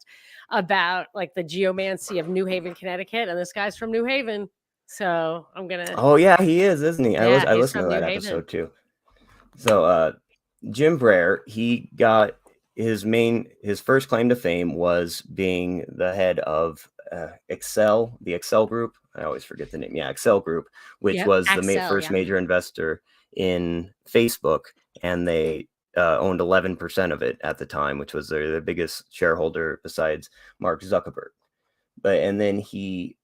about like the geomancy of New Haven, Connecticut, and this guy's from New Haven, so I'm gonna. Oh yeah, he is, isn't he? Yeah, I listened to that episode too. So Jim Breyer, he got his first claim to fame was being the head of Accel, the Accel Group. I always forget the name. Yeah, Accel Group, which was the first major investor in Facebook, and they owned 11% of it at the time, which was their biggest shareholder besides Mark Zuckerberg. And then he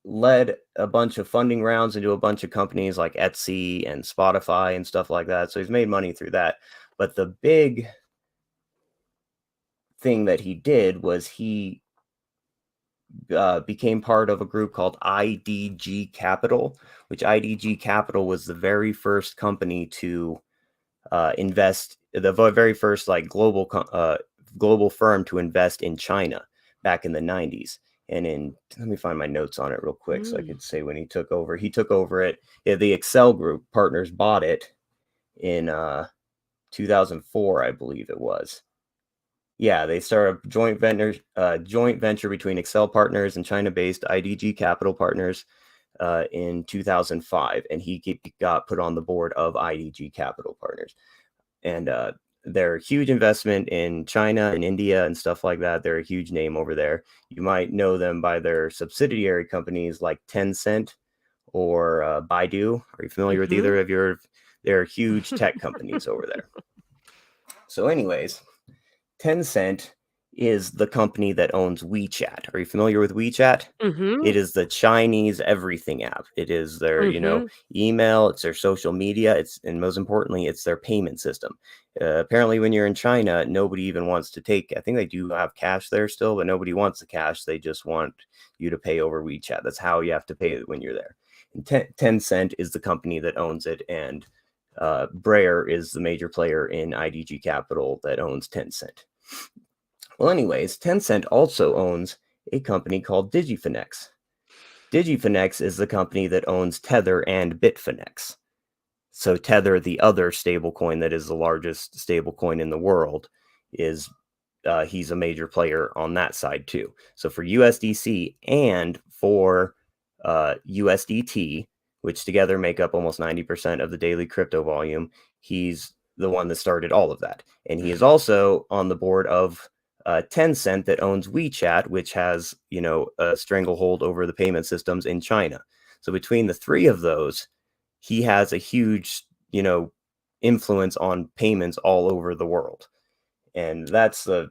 led a bunch of funding rounds into a bunch of companies like Etsy and Spotify and stuff like that. So he's made money through that. But the big thing that he did was he became part of a group called IDG Capital, which IDG Capital was the very first company to invest, the very first like global firm to invest in China back in the 90s. And let me find my notes on it real quick so I could say when he took over. He took over it. Yeah, the Accel Group partners bought it in 2004, I believe it was. Yeah, they started a joint venture between Accel Partners and China-based IDG Capital Partners in 2005, and he got put on the board of IDG Capital Partners. And they're a huge investment in China and India and stuff like that. They're a huge name over there. You might know them by their subsidiary companies like Tencent or Baidu. Are you familiar with either of your? They're huge tech companies over there. So anyways, Tencent is the company that owns WeChat. Are you familiar with WeChat? Mm-hmm. It is the Chinese everything app. It is their, Mm-hmm. email, it's their social media, and most importantly, it's their payment system. Apparently, when you're in China, nobody even wants to take, I think they do have cash there still, but nobody wants the cash. They just want you to pay over WeChat. That's how you have to pay it when you're there. And Tencent is the company that owns it, and Brayer is the major player in IDG Capital that owns Tencent. Well, anyways, Tencent also owns a company called Digifinex. Digifinex is the company that owns Tether and Bitfinex. So Tether, the other stablecoin that is the largest stablecoin in the world, is he's a major player on that side too. So for USDC and for USDT, which together make up almost 90% of the daily crypto volume, he's the one that started all of that. And he is also on the board of Tencent that owns WeChat, which has, a stranglehold over the payment systems in China. So between the three of those, he has a huge, influence on payments all over the world. And that's the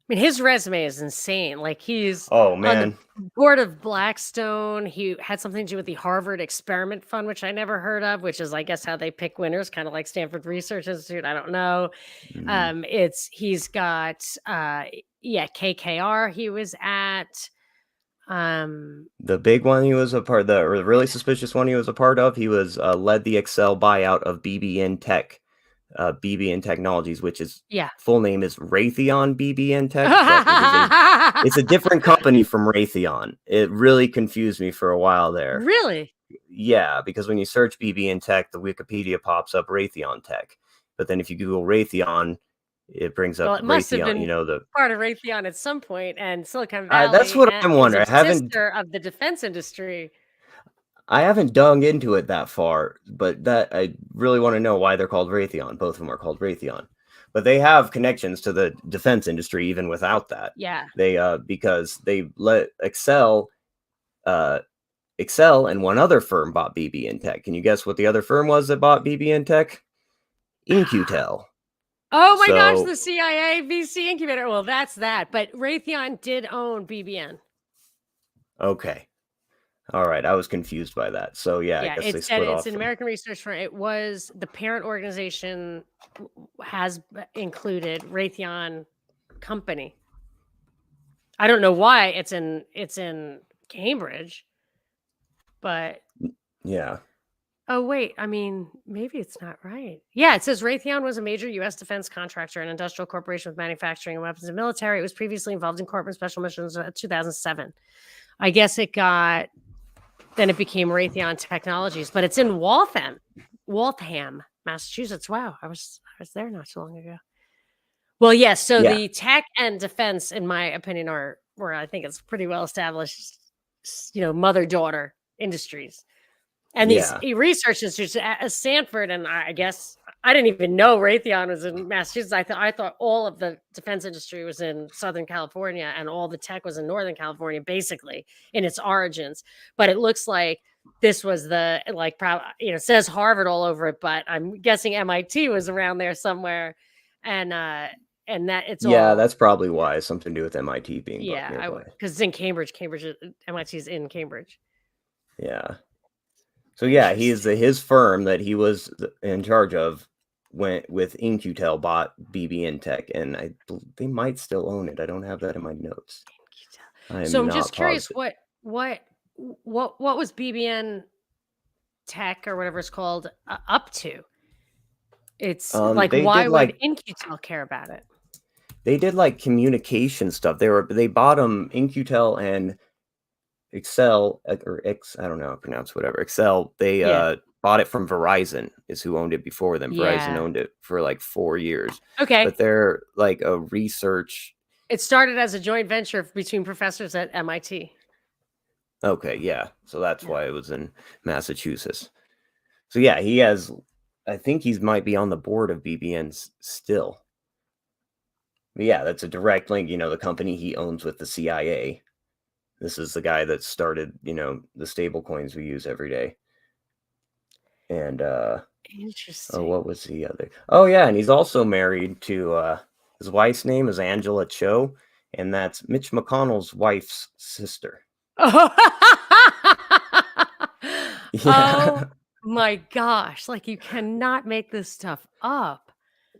I mean, his resume is insane. Like he's oh on the man. board of Blackstone. He had something to do with the Harvard Experiment Fund, which I never heard of, which is, I guess, how they pick winners, kind of like Stanford Research Institute. I don't know. Mhm. He's got KKR he was at. The big one he was a part or the really suspicious one he was a part of, he was led the Excel buyout of BBN Tech, BBN Technologies, which is Yeah. full name is Raytheon BBN Tech, but it's a different company from Raytheon. It really confused me for a while there. Really? Yeah, because when you search BBN Tech, the Wikipedia pops up Raytheon Tech. But then if you Google Raytheon, it brings up Well, it must have Raytheon, been the part of Raytheon at some point, and Silicon that's Valley what I'm is wondering. a sister of the defense industry. I haven't dug into it that far, but that I really want to know why they're called Raytheon. Both of them are called Raytheon, but they have connections to the defense industry even without that. Yeah. They because they let Excel and one other firm bought BBN Tech. Can you guess what the other firm was that bought BBN Tech? In-Q-Tel. Oh my gosh, So the CIA VC incubator. Well, that's that. But Raytheon did own BBN. okay, all right, I was confused by that. So yeah, I Yeah, guess they it's split off an from. American research firm. It was the parent organization has included Raytheon Company. I don't know why it's in Cambridge, but Yeah. oh wait, I mean, maybe it's not right. Yeah, it says Raytheon was a major U.S. defense contractor and industrial corporation with manufacturing and weapons and military. It was previously involved in corporate special missions in 2007. I guess then it became Raytheon Technologies, but it's in Waltham, Massachusetts. Wow, I was there not too long ago. Well, yes. So Yeah. the tech and defense, in my opinion, are where I think it's pretty well established. Mother daughter industries. And these research institutes at Stanford, and I guess I didn't even know Raytheon was in Massachusetts. I thought all of the defense industry was in Southern California, and all the tech was in Northern California, basically in its origins. But it looks like this was it says Harvard all over it, but I'm guessing MIT was around there somewhere, and that it's all that's probably why, something to do with MIT being nearby. because it's in Cambridge. MIT is in Cambridge. Yeah. So yeah, his firm that he was in charge of went with In-Q-Tel, bought BBN Tech, and they might still own it. I don't have that in my notes. So I'm just curious, what was BBN Tech or whatever it's called up to? It's like, why would In-Q-Tel care about it? They did like communication stuff. They bought them, In-Q-Tel and Excel or X, I don't know how to pronounce whatever. Excel, they bought it from Verizon, is who owned it before them. Verizon owned it for like 4 years. Okay. But they're like a research. It started as a joint venture between professors at MIT. Okay, yeah. So that's why it was in Massachusetts. So yeah, he has, I think he might be on the board of BBN still. But yeah, that's a direct link, the company he owns with the CIA. This is the guy that started, the stable coins we use every day. And interesting. Oh, what was the other? Oh yeah, and he's also married to his wife's name is Angela Cho, and that's Mitch McConnell's wife's sister. Oh Yeah. my gosh. Like, you cannot make this stuff up.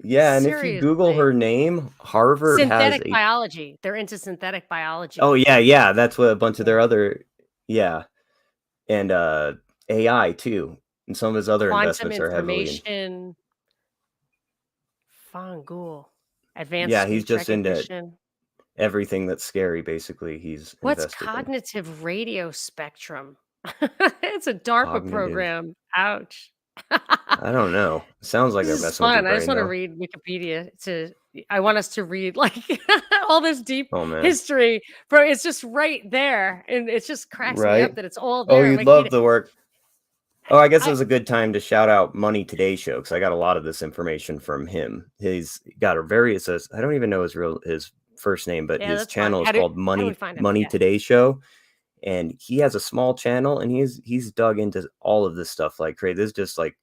Yeah, and if you Google Seriously. her name, Harvard has Synthetic a biology. They're into synthetic Oh, biology. yeah, that's what a bunch of Yeah. their other yeah, and, AI too, and some of his other Quantum investments are heavily in information. Fangool. Advanced Yeah, he's speech just into recognition. everything that's scary, basically, he's What's invested in. cognitive radio spectrum? It's a DARPA Cognitive program. Ouch. I don't know. Sounds like This they're is messing with your fun. I just brain, want to though. read Wikipedia I want us to read like all this deep Oh, man. history, bro. It's just right there. And it just cracks me up Right? that it's all Oh, there in you'd love Wikipedia. the work. Oh, I guess it I was a good time to shout out Money Today Show, because I got a lot of this information from him. He's got a very it says I don't even know his first name, but Yeah, his that's fine. channel is called How do we find him? Money Yeah. Today Show, and he has a small channel, and he's dug into all of this stuff like crazy. This is just like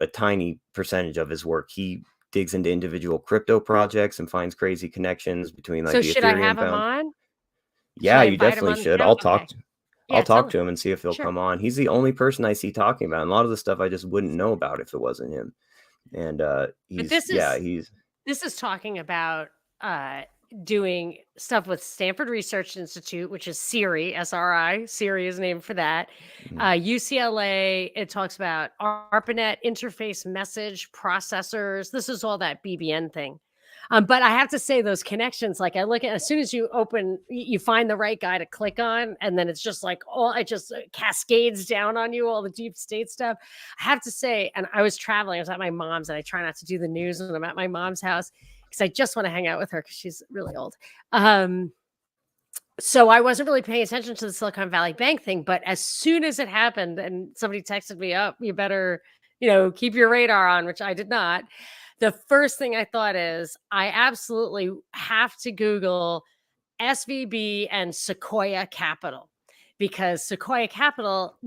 a tiny percentage of his work. He digs into individual crypto projects and finds crazy connections between like So the should I have Ethereum him found. on? Should Yeah, I you invite him definitely on the should. show? Okay. I'll Yeah, tell talk him. to him and see if he'll Sure. come on. He's the only person I see talking about, and a lot of the stuff I just wouldn't know about if it wasn't him. And But he's this is talking about doing stuff with Stanford Research Institute, which is SIRI, SRI. SIRI is named for that. mm, UCLA, it talks about ARPANET interface message processors. This is all that BBN thing. But I have to say, those connections, like I look at as soon as you open, you find the right guy to click on, and then it's just like all it just cascades down on you, all the deep state stuff. I have to say, and I was traveling, I was at my mom's, and I try not to do the news when I'm at my mom's house because I just want to hang out with her because she's really old. So I wasn't really paying attention to the Silicon Valley Bank thing, but as soon as it happened and somebody texted me up, you better, keep your radar on, which I did not. The first thing I thought is I absolutely have to Google SVB and Sequoia Capital because Sequoia Capital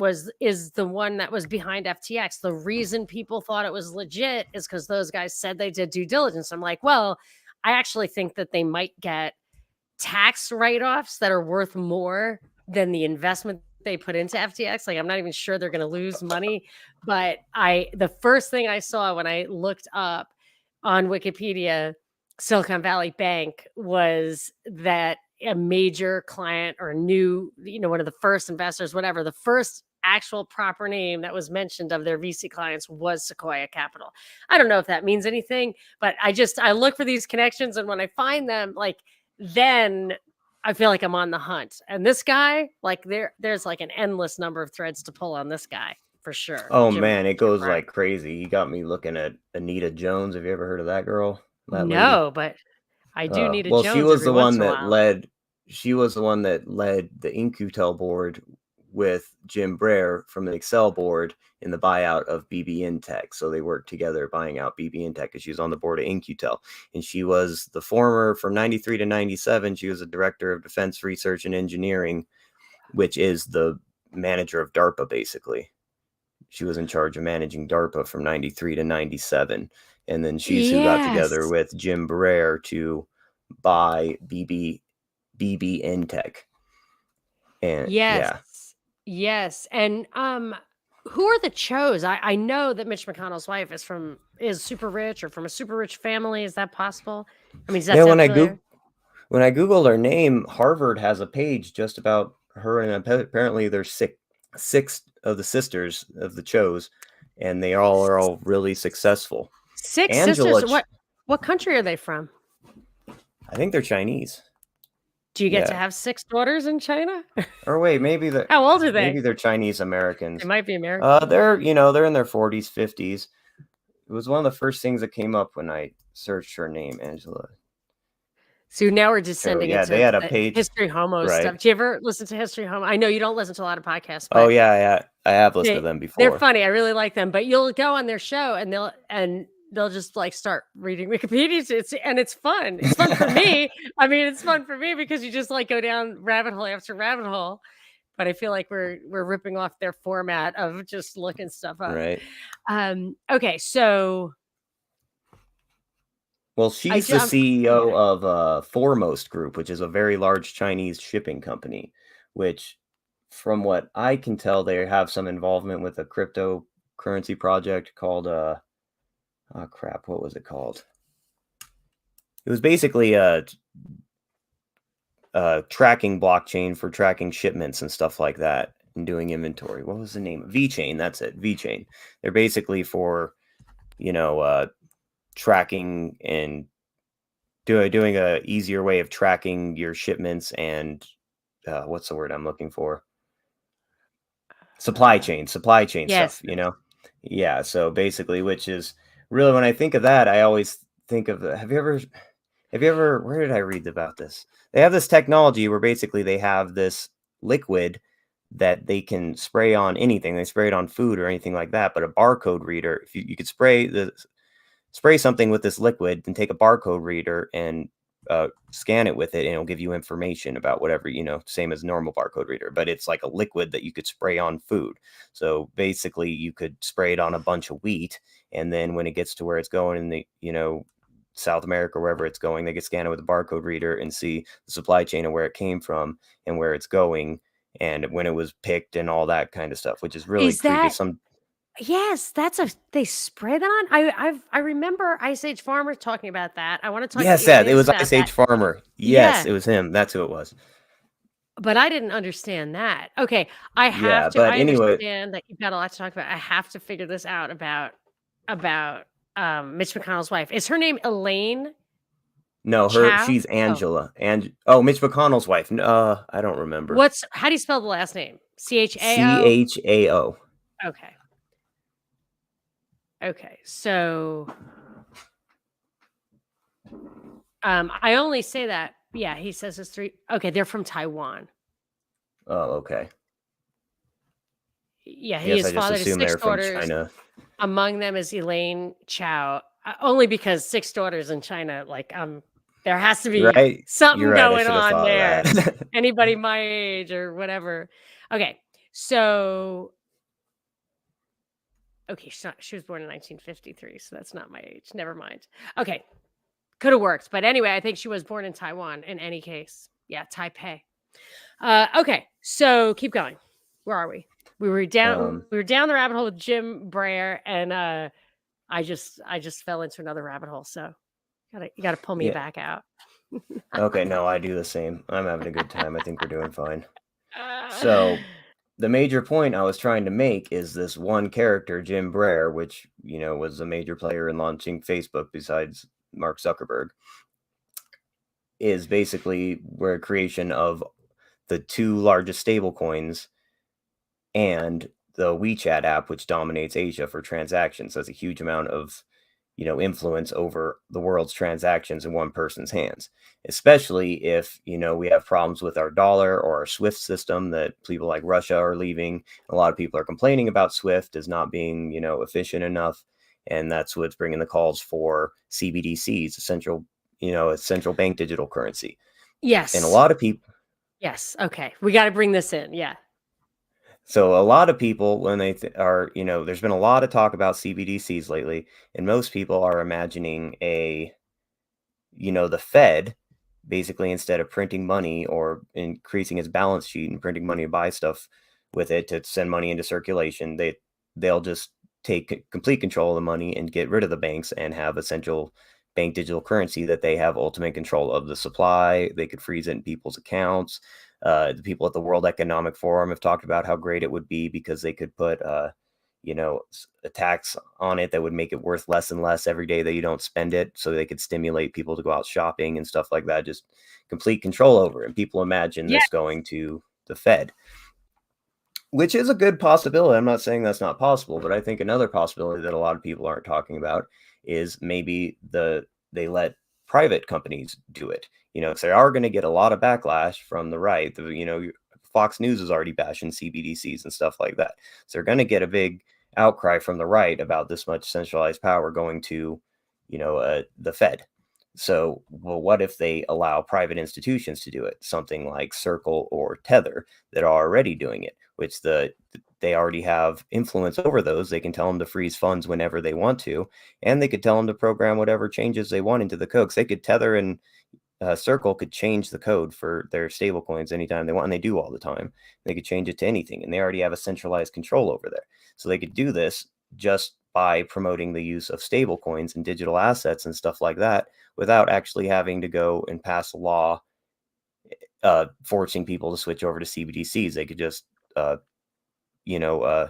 is the one that was behind FTX. The reason people thought it was legit is because those guys said they did due diligence. I'm like, well, I actually think that they might get tax write-offs that are worth more than the investment they put into FTX. Like, I'm not even sure they're going to lose money, but the first thing I saw when I looked up on Wikipedia Silicon Valley Bank was that a major client or new, one of the first investors, whatever, the first actual proper name that was mentioned of their VC clients was Sequoia Capital. I don't know if that means anything, but I look for these connections, and when I find them, like, then I feel like I'm on the hunt. And this guy, like there's like an endless number of threads to pull on this guy for sure. oh Jim man, it goes Brown. like crazy. He got me looking at Anita Jones. Have you ever heard of that girl? That lady? No, but I do need a Well, Jones every once in a while. she was the one that led the In-Q-Tel board with Jim Breyer from the Excel board in the buyout of BB Intech. So they worked together buying out BB Intech because she was on the board of In-Q-Tel. And she was the former, from 93 to 97, she was a director of defense research and engineering, which is the manager of DARPA, basically. She was in charge of managing DARPA from 93 to 97. And then she's who got together Yes. with Jim Breyer to buy BB Intech. And yeah. Yes. And who are the Chos? I know that Mitch McConnell's wife is super rich or from a super rich family. Is that possible? I mean, does that Yeah, sound familiar? when I Googled her name, Harvard has a page just about her, and apparently there's six of the sisters of the Chos, and they all are all really successful. Six Angela, sisters. What country are they from? I think they're Chinese. Do you get to Yeah. have 6 daughters in China? Or wait, maybe they're How old are maybe they? they're Chinese Americans. They might be American. They're they're in their 40s, 50s. It was one of the first things that came up when I searched her name, Angela. So now we're So descending yeah, into they had a the page, History Homo right? stuff. Do you ever listen to History Homo? I know you don't listen to a lot of podcasts, Oh but yeah, I have listened to them they're before. funny. I really like them. But you'll go on their show and they'll just like start reading Wikipedia. It's fun. It's fun for me. I mean, it's fun for me because you just like go down rabbit hole after rabbit hole. But I feel like we're ripping off their format of just looking stuff up. Right. Okay, so Well, I she's the jump. CEO Yeah. of Foremost Group, which is a very large Chinese shipping company, which, from what I can tell, they have some involvement with a cryptocurrency project called oh crap, what was it called? It was basically a tracking blockchain for tracking shipments and stuff like that and doing inventory. What was the name? VeChain, that's it, VeChain. They're basically for, you know, tracking and doing a easier way of tracking your shipments and what's the word I'm looking for? Uh, Supply chain yes. stuff, Yeah, so basically, which is really, when I think of that, I always think of have you ever where did I read about this? They have this technology where basically they have this liquid that they can spray on anything. They spray it on food or anything like that, but a barcode reader, if you could spray something with this liquid, then take a barcode reader and scan it with it, and it'll give you information about whatever, same as normal barcode reader, but it's like a liquid that you could spray on food. So basically, you could spray it on a bunch of wheat, and then when it gets to where it's going in the, South America, wherever it's going, they can scan it with a barcode reader and see the supply chain of where it came from and where it's going and when it was picked and all that kind of stuff, which is really Is creepy. that yes, that's a they spray that on? I remember Ice Age Farmer talking about that. I wanna talk to Yes, that it aliens was about Ice that. Age Farmer. Yes, Yeah, it was him. That's who it was. but I didn't understand that. Okay, Yeah, but I anyway, understand that you've got a lot to talk about. I have to figure this out about, Mitch McConnell's wife. Is her name Elaine no, Chao? she's Oh, Angela, and oh, Mitch McConnell's wife. I don't remember. how do you spell the last name? CHAO? CHAO. Okay. Okay, so, I only say that yeah, he says it's 3 okay, they're from Taiwan. Oh, okay. Yeah, I he guess I is just father to assumed they 6 were from daughters. China. Among them is Elaine Chao, only because 6 daughters in China, like, there has to be Right? You're something right. I going should have on thought of there. that. Anybody my age or whatever. Okay, so okay, she was born in 1953, so that's not my age. Never mind. Okay, coulda worked, but anyway, I think she was born in Taiwan in any case. Yeah, Taipei. Okay, so keep going. Where are we? um, We were down the rabbit hole with Jim Breyer, and I just fell into another rabbit hole. So you gotta pull me yeah. back out. Okay, no, I do the same. I'm having a good time. I think we're doing fine. Uh, So, the major point I was trying to make is this one character, Jim Breyer, which, was a major player in launching Facebook besides Mark Zuckerberg, is basically where creation of the two largest stable coins and the WeChat app, which dominates Asia for transactions, has a huge amount of, influence over the world's transactions in one person's hands. Especially if, we have problems with our dollar or our SWIFT system that people like Russia are leaving. A lot of people are complaining about SWIFT as not being, efficient enough. And that's what's bringing the calls for CBDCs, a central bank digital currency. And a yes, lot of people yes. Okay, we got to bring this in. Yeah. So a lot of people, when they are, there's been a lot of talk about CBDCs lately, and most people are imagining the Fed, basically, instead of printing money or increasing its balance sheet and printing money to buy stuff with it to send money into circulation, they'll just take complete control of the money and get rid of the banks and have a central bank digital currency that they have ultimate control of the supply. They could freeze it in people's accounts. The people at the World Economic Forum have talked about how great it would be because they could put a tax on it that would make it worth less and less every day that you don't spend it, so they could stimulate people to go out shopping and stuff like that. Just complete control over it. And people imagine Yeah. this going to the Fed, which is a good possibility. I'm not saying that's not possible, but I think another possibility that a lot of people aren't talking about is maybe they let private companies do it. Because they are going to get a lot of backlash from the right. Fox News is already bashing CBDCs and stuff like that. So they're going to get a big outcry from the right about this much centralized power going to, the Fed. So, well, what if they allow private institutions to do it? Something like Circle or Tether that are already doing it, which they already have influence over those. They can tell them to freeze funds whenever they want to, and they could tell them to program whatever changes they want into the code. 'Cause they could Tether and Circle could change the code for their stable coins anytime they want, and they do all the time. They could change it to anything, and they already have a centralized control over there. So they could do this just by promoting the use of stable coins and digital assets and stuff like that without actually having to go and pass a law forcing people to switch over to CBDCs. They could just, you know,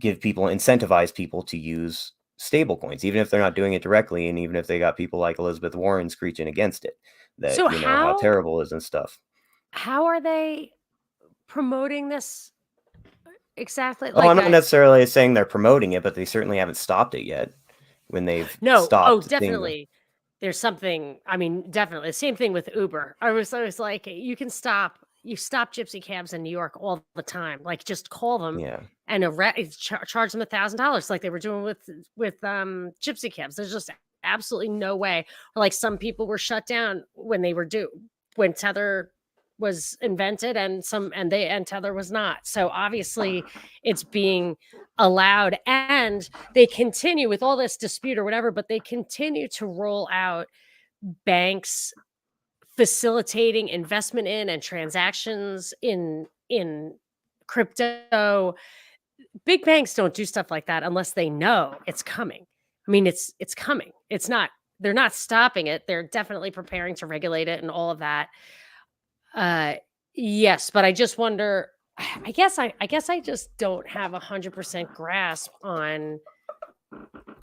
incentivize people to use stable coins, even if they're not doing it directly, and even if they got people like Elizabeth Warren screeching against it, that So how terrible it is and stuff. how are they promoting this exactly? Oh, Like I'm not necessarily saying they're promoting it, but they certainly haven't stopped it yet. When they've no, oh, stopped seeing the definitely. There's something, I mean, definitely. Same thing with Uber. I was like, you stop gypsy cabs in New York all the time. Like, just call them yeah. and charge them $1,000, like they were doing with gypsy cabs. There's just absolutely no way. Or like some people were shut down when they were when Tether was invented, and Tether was not. So obviously, it's being allowed, and they continue with all this dispute or whatever, but they continue to roll out banks facilitating investment in and transactions in crypto. Big banks don't do stuff like that unless they know it's coming. I mean, it's coming. It's not, they're not stopping it. They're definitely preparing to regulate it and all of that. Uh yes, but I just wonder, I guess I just don't have 100% grasp on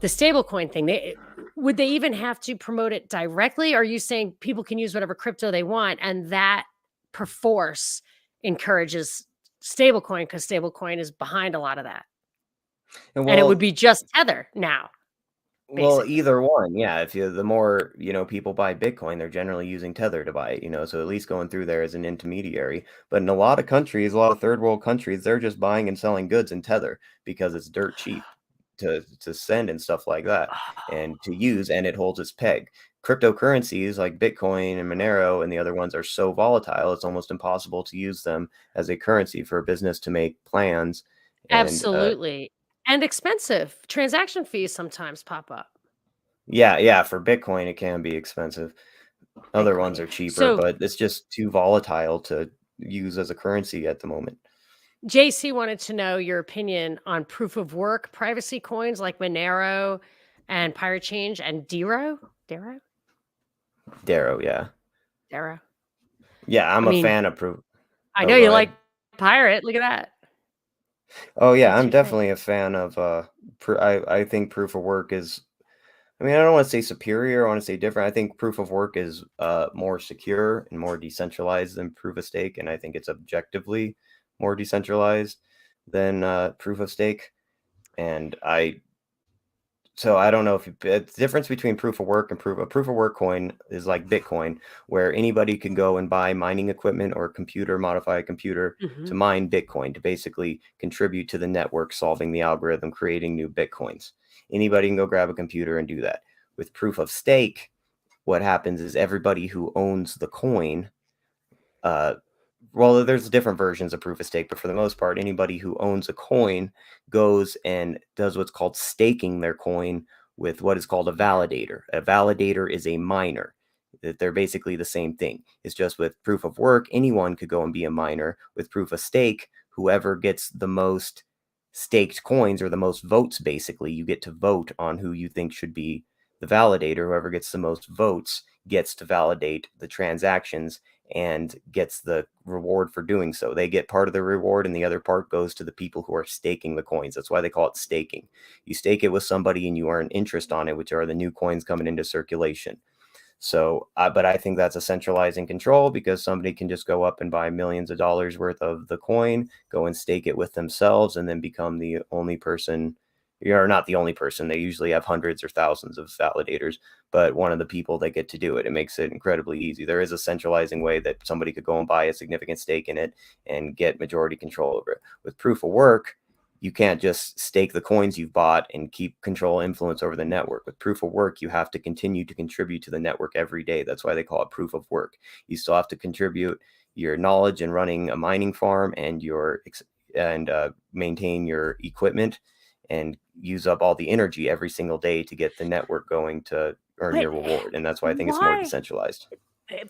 the stablecoin thing. Would they even have to promote it directly? Or are you saying people can use whatever crypto they want, and that perforce encourages stablecoin because stablecoin is behind a lot of that? And And it would well, be just Tether now, basically. either one, yeah. If the more people buy Bitcoin, they're generally using Tether to buy it. So at least going through there as an intermediary. But in a lot of countries, a lot of third world countries, they're just buying and selling goods in Tether because it's dirt cheap to send and stuff like that, and to use, and it holds its peg. Cryptocurrencies like Bitcoin and Monero and the other ones are so volatile, it's almost impossible to use them as a currency for a business to make plans. And Absolutely. And expensive. Transaction fees sometimes pop up. yeah, for Bitcoin, it can be expensive. Other ones Bitcoin. are cheaper, So but it's just too volatile to use as a currency at the moment. JC wanted to know your opinion on proof of work privacy coins like Monero and Pirate Change and Dero. Dero? Darrow, yeah. Dero. Yeah, I I'm a mean, fan of proof. I Oh, know go you like ahead. Pirate. Look at that. Oh, yeah, What's I'm your take? definitely a fan of, I think proof of work is, I mean, I don't want to say superior, I want to say different. I think proof of work is more secure and more decentralized than proof of stake, and I think it's objectively more decentralized than proof of stake. And I don't know if the difference between proof of work and a proof of work coin is like Bitcoin, where anybody can go and buy mining equipment or modify a computer to Mhm. mine Bitcoin to basically contribute to the network, solving the algorithm, creating new Bitcoins. Anybody can go grab a computer and do that. With proof of stake, what happens is everybody who owns the coin, uh, well, there's different versions of proof of stake, but for the most part, anybody who owns a coin goes and does what's called staking their coin with what is called a validator. A validator is a miner. That they're basically the same thing. It's just with proof of work, anyone could go and be a miner. With proof of stake, whoever gets the most staked coins or the most votes, basically, you get to vote on who you think should be the validator. Whoever gets the most votes gets to validate the transactions and gets the reward for doing so. They get part of the reward, and the other part goes to the people who are staking the coins. That's why they call it staking. You stake it with somebody and you earn interest on it, which are the new coins coming into circulation. So, but I think that's a centralizing control because somebody can just go up and buy millions of dollars worth of the coin, go and stake it with themselves, and then become the only person. You're not the only person. They usually have hundreds or thousands of validators, but one of the people that get to do it. It makes it incredibly easy. There is a centralizing way that somebody could go and buy a significant stake in it and get majority control over it. With proof of work, you can't just stake the coins you've bought and keep control influence over the network. With proof of work, you have to continue to contribute to the network every day. That's why they call it proof of work. You still have to contribute your knowledge in running a mining farm and maintain your equipment and use up all the energy every single day to get the network going to earn But your reward. And that's why I think it's more why? decentralized.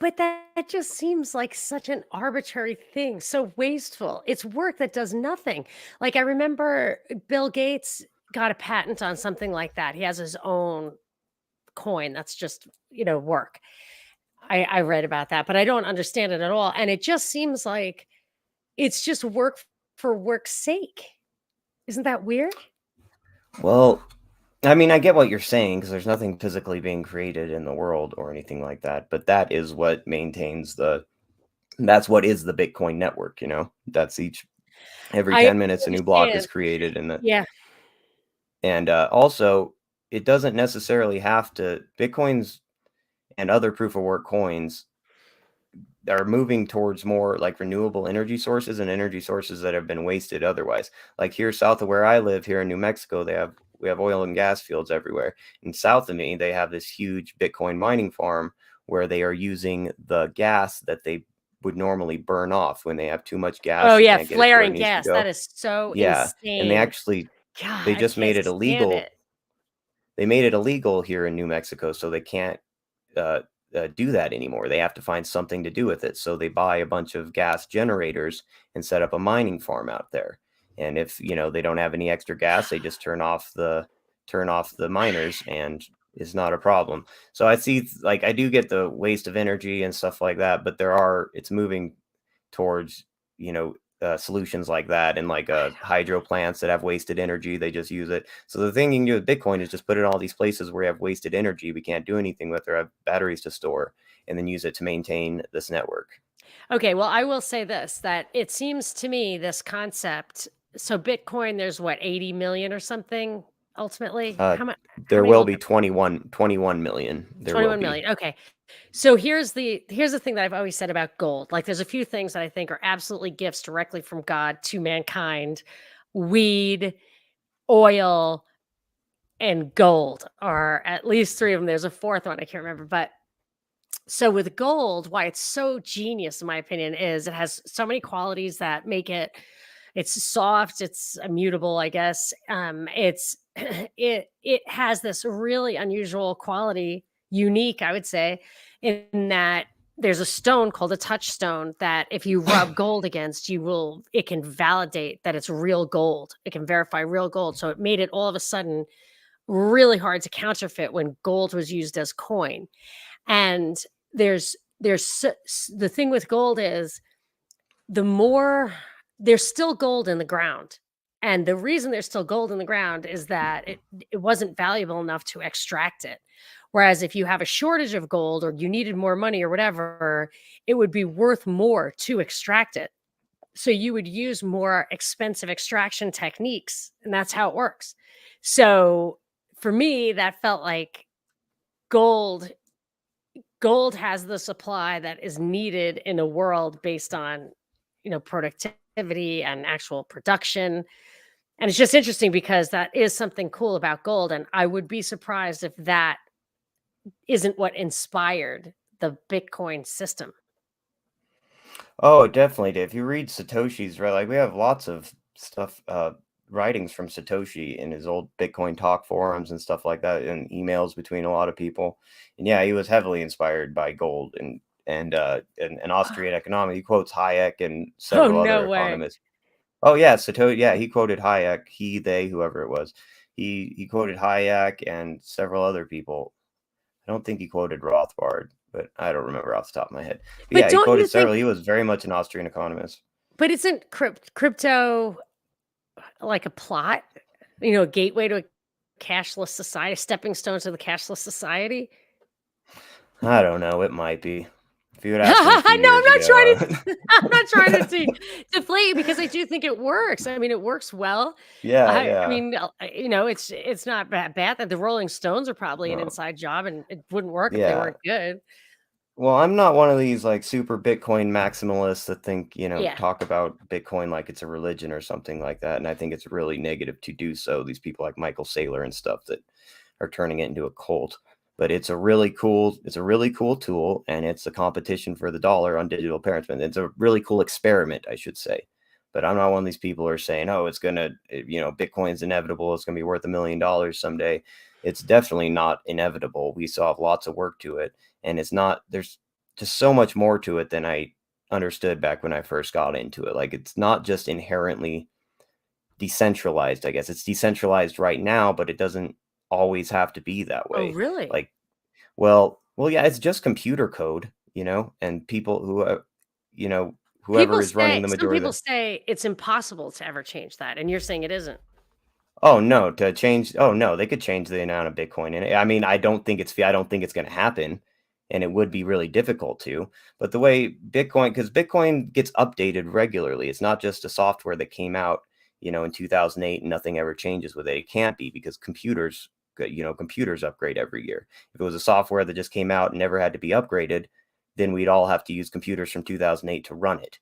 But that just seems like such an arbitrary thing, so wasteful. It's work that does nothing. Like I remember Bill Gates got a patent on something like that. He has his own coin that's just, work. I read about that, but I don't understand it at all. And it just seems like it's just work for work's sake. Isn't that weird? Well, I mean, I get what you're saying because there's nothing physically being created in the world or anything like that, but that is what maintains that's what is the Bitcoin network, That's every I 10 minutes a new block is understand. created Yeah. and also it doesn't necessarily have to Bitcoins and other proof of work coins are moving towards more like renewable energy sources and energy sources that have been wasted otherwise. Like here south of where I live here in New Mexico, we have oil and gas fields everywhere. And south of me, they have this huge Bitcoin mining farm where they are using the gas that they would normally burn off when they have too much gas. Oh, They yeah, can't get it to where it flaring needs to gas. That go. is so Yeah. And insane. God, they I just can't made it stand illegal. it. They made it illegal here in New Mexico, so they can't uh, do that anymore. They have to find something to do with it. So they buy a bunch of gas generators and set up a mining farm out there. And if they don't have any extra gas, they just turn off the miners, and it's not a problem. So I see, like, I do get the waste of energy and stuff like that, but it's moving towards solutions like that, and like hydro plants that have wasted energy, they just use it. So the thing you can do with Bitcoin is just put it in all these places where you have wasted energy we can't do anything with or have batteries to store, and then use it to maintain this network. Okay, well, I will say this, that it seems to me this concept, so Bitcoin, there's what, 80 million or something ultimately? uh How there many will will be there 21 million. There will 21 be. million. Okay. So here's the thing that I've always said about gold. Like there's a few things that I think are absolutely gifts directly from God to mankind. Weed, oil, and gold are at least three of them. There's a fourth one I can't remember, but so with gold, why it's so genius in my opinion is it has so many qualities that make it's soft, it's immutable, I guess. It's it has this really unusual quality, unique, I would say, in that there's a stone called a touchstone that if you rub gold against, it can validate that it's real gold. It can verify real gold. So it made it all of a sudden really hard to counterfeit when gold was used as coin. And the thing with gold is the more there's still gold in the ground. And the reason there's still gold in the ground is that it wasn't valuable enough to extract it. Whereas if you have a shortage of gold or you needed more money or whatever, it would be worth more to extract it. So you would use more expensive extraction techniques, and that's how it works. So for me, that felt like gold gold has the supply that is needed in a world based on productivity and actual production. And it's just interesting because that is something cool about gold, and I would be surprised if that isn't what inspired the Bitcoin system. Oh, it definitely did. If you read Satoshi's, right, like we have lots of stuff, writings from Satoshi in his old Bitcoin talk forums and stuff like that, and emails between a lot of people. And yeah, he was heavily inspired by gold and Austrian economics. He quotes Hayek and Oh, several no other way. economists. Oh yeah, Satoshi. Yeah, he quoted Hayek. He, they, whoever it was. He quoted Hayek and several other people. I don't think he quoted Rothbard, but I don't remember off the top of my head. But But yeah, he don't you quoted think several. He was very much an Austrian economist. but isn't crypto like a plot? A gateway to a cashless society, a stepping stone to the cashless society? I don't know. It might be. If you had No, asked me a few I'm years not trying ago, to I'm not trying to deflate you because I do think it works. I mean, it works well. yeah, I yeah, mean, it's not bad that the Rolling Stones are probably an no, inside job and it wouldn't work if they yeah. weren't good. Well, I'm not one of these like super Bitcoin maximalists that think, Yeah. talk about Bitcoin like it's a religion or something like that. And I think it's really negative to do so. These people like Michael Saylor and stuff that are turning it into a cult. But it's a really cool tool, and it's a competition for the dollar on digital payments. It's a really cool experiment, I should say. But I'm not one of these people who are saying, oh, Bitcoin's inevitable. It's gonna be worth $1 million someday. It's definitely not inevitable. We still have lots of work to it, and there's just so much more to it than I understood back when I first got into it. Like, it's not just inherently decentralized, I guess. It's decentralized right now, but it doesn't always have to be that Oh, way. really? Like, well, yeah, it's just computer code, and people who, you know, whoever is running the Some majority people of the. say it's impossible to ever change that, and you're saying it isn't. Oh no, to change. Oh no, they could change the amount of Bitcoin. And I mean, I don't think it's going to happen, and it would be really difficult to. But the way because Bitcoin gets updated regularly. It's not just a software that came out, in 2008 and nothing ever changes with it. It can't be because computers upgrade every year. If it was a software that just came out and never had to be upgraded, then we'd all have to use computers from 2008 to run it.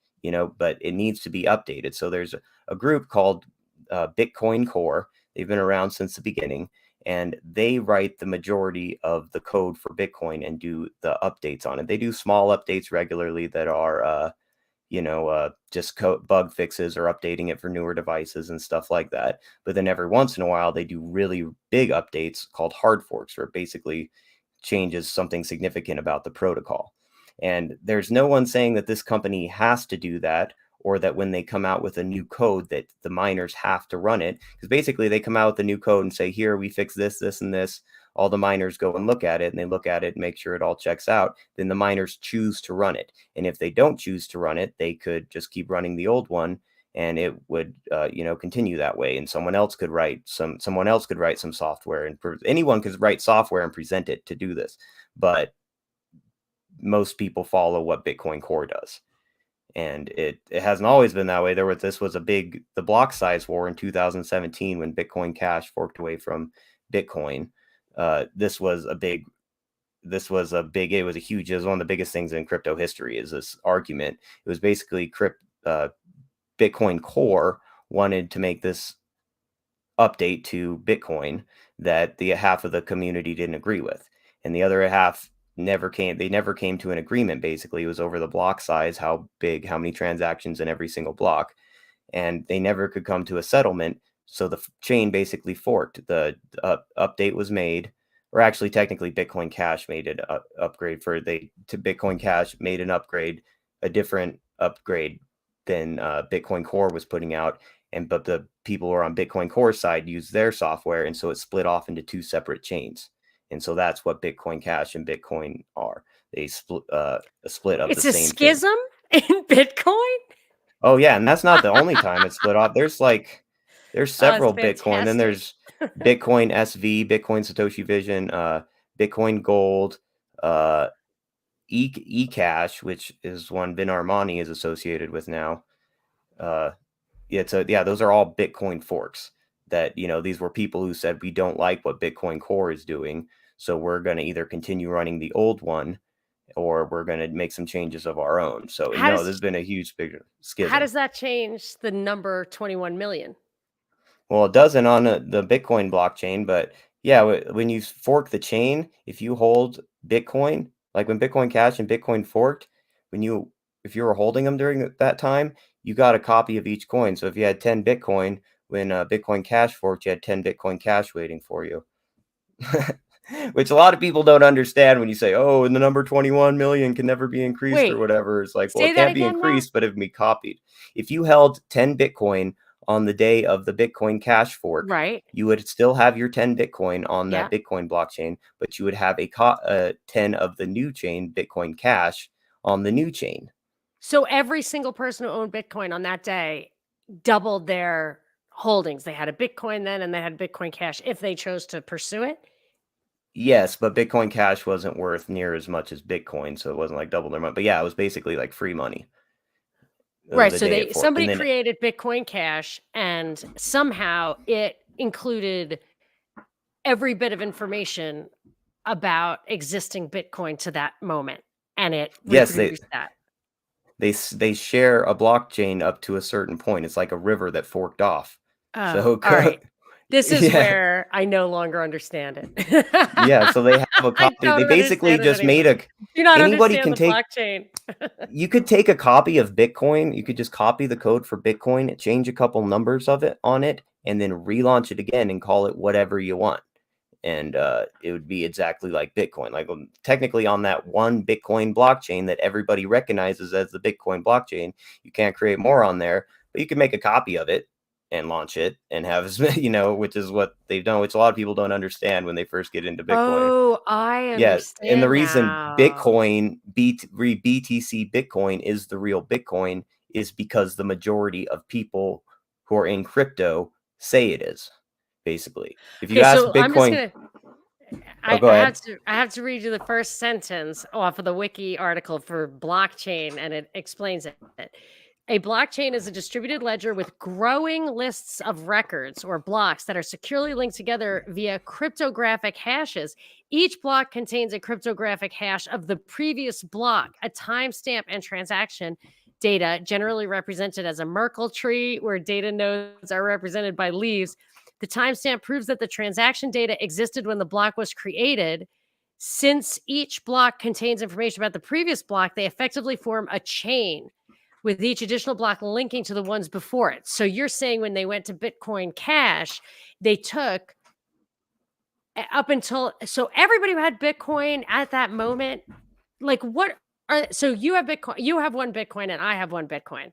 But it needs to be updated. So there's a group called Bitcoin Core. They've been around since the beginning, and they write the majority of the code for Bitcoin and do the updates on it. They do small updates regularly that are, just bug fixes or updating it for newer devices and stuff like that. But then every once in a while, they do really big updates called hard forks, where it basically changes something significant about the protocol. And there's no one saying that this company has to do that, or that when they come out with a new code that the miners have to run it, because basically they come out with a new code and say, here, we fix this, this, and this. All the miners go and look at it, and they look at it and make sure it all checks out. Then the miners choose to run it. And if they don't choose to run it, they could just keep running the old one, and it would continue that way. And someone else could write some software, and anyone could write software and present it to do this. But most people follow what Bitcoin Core does, and it hasn't always been that way. This was the block size war in 2017 when Bitcoin Cash forked away from Bitcoin. This was a big it was a huge, it was one of the biggest things in crypto history, is this argument. It was basically Bitcoin Core wanted to make this update to Bitcoin that the half of the community didn't agree with, and the other half never came to an agreement. Basically, it was over the block size, how many transactions in every single block, and they never could come to a settlement. So the chain basically forked. The update was made, or actually technically Bitcoin Cash made an upgrade to Bitcoin Cash made an upgrade, a different upgrade than Bitcoin Core was putting out. But the people who are on Bitcoin Core side used their software, and so it split off into two separate chains. And so that's what Bitcoin Cash and Bitcoin are. They split a split of the It's a same thing. schism in Bitcoin? Oh yeah, and that's not the only time it's split off. There's Oh, it's several Bitcoin. Then fantastic. there's Bitcoin SV, Bitcoin Satoshi Vision, Bitcoin Gold, uh, eCash, which is one Vin Armani is associated with now. Those are all Bitcoin forks. That these were people who said, we don't like what Bitcoin Core is doing, so we're going to either continue running the old one, or we're going to make some changes of our own. So How no, does there's been a huge big how schism. does that change the number 21 million? Well, it doesn't on the Bitcoin blockchain, but yeah, when you fork the chain, if you hold Bitcoin, like when Bitcoin Cash and Bitcoin forked, if you were holding them during that time, you got a copy of each coin. So if you had 10 Bitcoin, when Bitcoin Cash forked, you had 10 Bitcoin Cash waiting for you. Which a lot of people don't understand when you say, oh, and the number 21 million can never be increased or Wait, whatever. It's like, well, say it that can't be again, Matt? increased, but it can be copied. If you held 10 Bitcoin on the day of the Bitcoin Cash fork, Right. you would still have your 10 Bitcoin on Yeah. that Bitcoin blockchain, but you would have 10 of the new chain, Bitcoin Cash, on the new chain. So every single person who owned Bitcoin on that day doubled their holdings. They had a Bitcoin then and they had Bitcoin Cash if they chose to pursue it. Yes, but Bitcoin Cash wasn't worth near as much as Bitcoin, so it wasn't like double their money. But yeah, it was basically like free money Right. the So day it forked. And somebody then created Bitcoin Cash and somehow it included every bit of information about existing Bitcoin to that moment. and it Yes, reproduced that. they share a blockchain up to a certain point. It's like a river that forked off. Oh, So all right. This is yeah. where I no longer understand it. Yeah, so they have a I copy. They don't basically understand it just made anymore. a Do not anybody understand can the take blockchain. you could take a copy of Bitcoin, you could just copy the code for Bitcoin, change a couple numbers of it on it, and then relaunch it again and call it whatever you want. And it would be exactly like Bitcoin. Like technically on that one Bitcoin blockchain that everybody recognizes as the Bitcoin blockchain, you can't create more on there, but you can make a copy of it and launch it and have, which is what they've done, which a lot of people don't understand when they first get into Bitcoin. Oh, I Yeah, and the understand reason now. Bitcoin, BTC Bitcoin is the real Bitcoin is because the majority of people who are in crypto say it is. Basically, if you Okay, ask so I'm just Bitcoin, gonna oh, I, go I ahead. have to read you the first sentence off of the wiki article for blockchain, and it explains it. A blockchain is a distributed ledger with growing lists of records or blocks that are securely linked together via cryptographic hashes. Each block contains a cryptographic hash of the previous block, a timestamp, and transaction data, generally represented as a Merkle tree, where data nodes are represented by leaves. The timestamp proves that the transaction data existed when the block was created. Since each block contains information about the previous block, they effectively form a chain with each additional block linking to the ones before it. So you're saying when they went to Bitcoin Cash, they took up until so everybody who had Bitcoin at that moment, like what are so you have Bitcoin, you have one Bitcoin and I have one Bitcoin.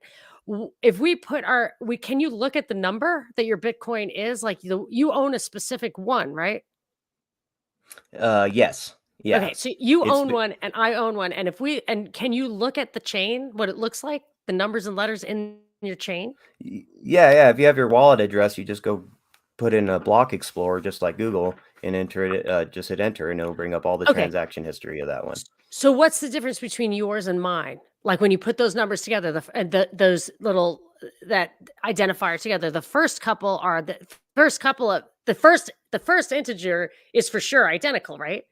If we put we can you look at the number that your Bitcoin is like you own a specific one, right? Yes, yeah, Okay, so you it's own one and I own one. And if we and can you look at the chain, what it looks like, the numbers and letters in your chain? yeah, yeah. If you have your wallet address, you just go put in a block explorer, just like Google, and enter it. Just hit enter, and it'll bring up all the Okay. transaction history of that one. So what's the difference between yours and mine? Like when you put those numbers together, those little that identifier together, the first couple are the first couple of the first integer is for sure identical, right?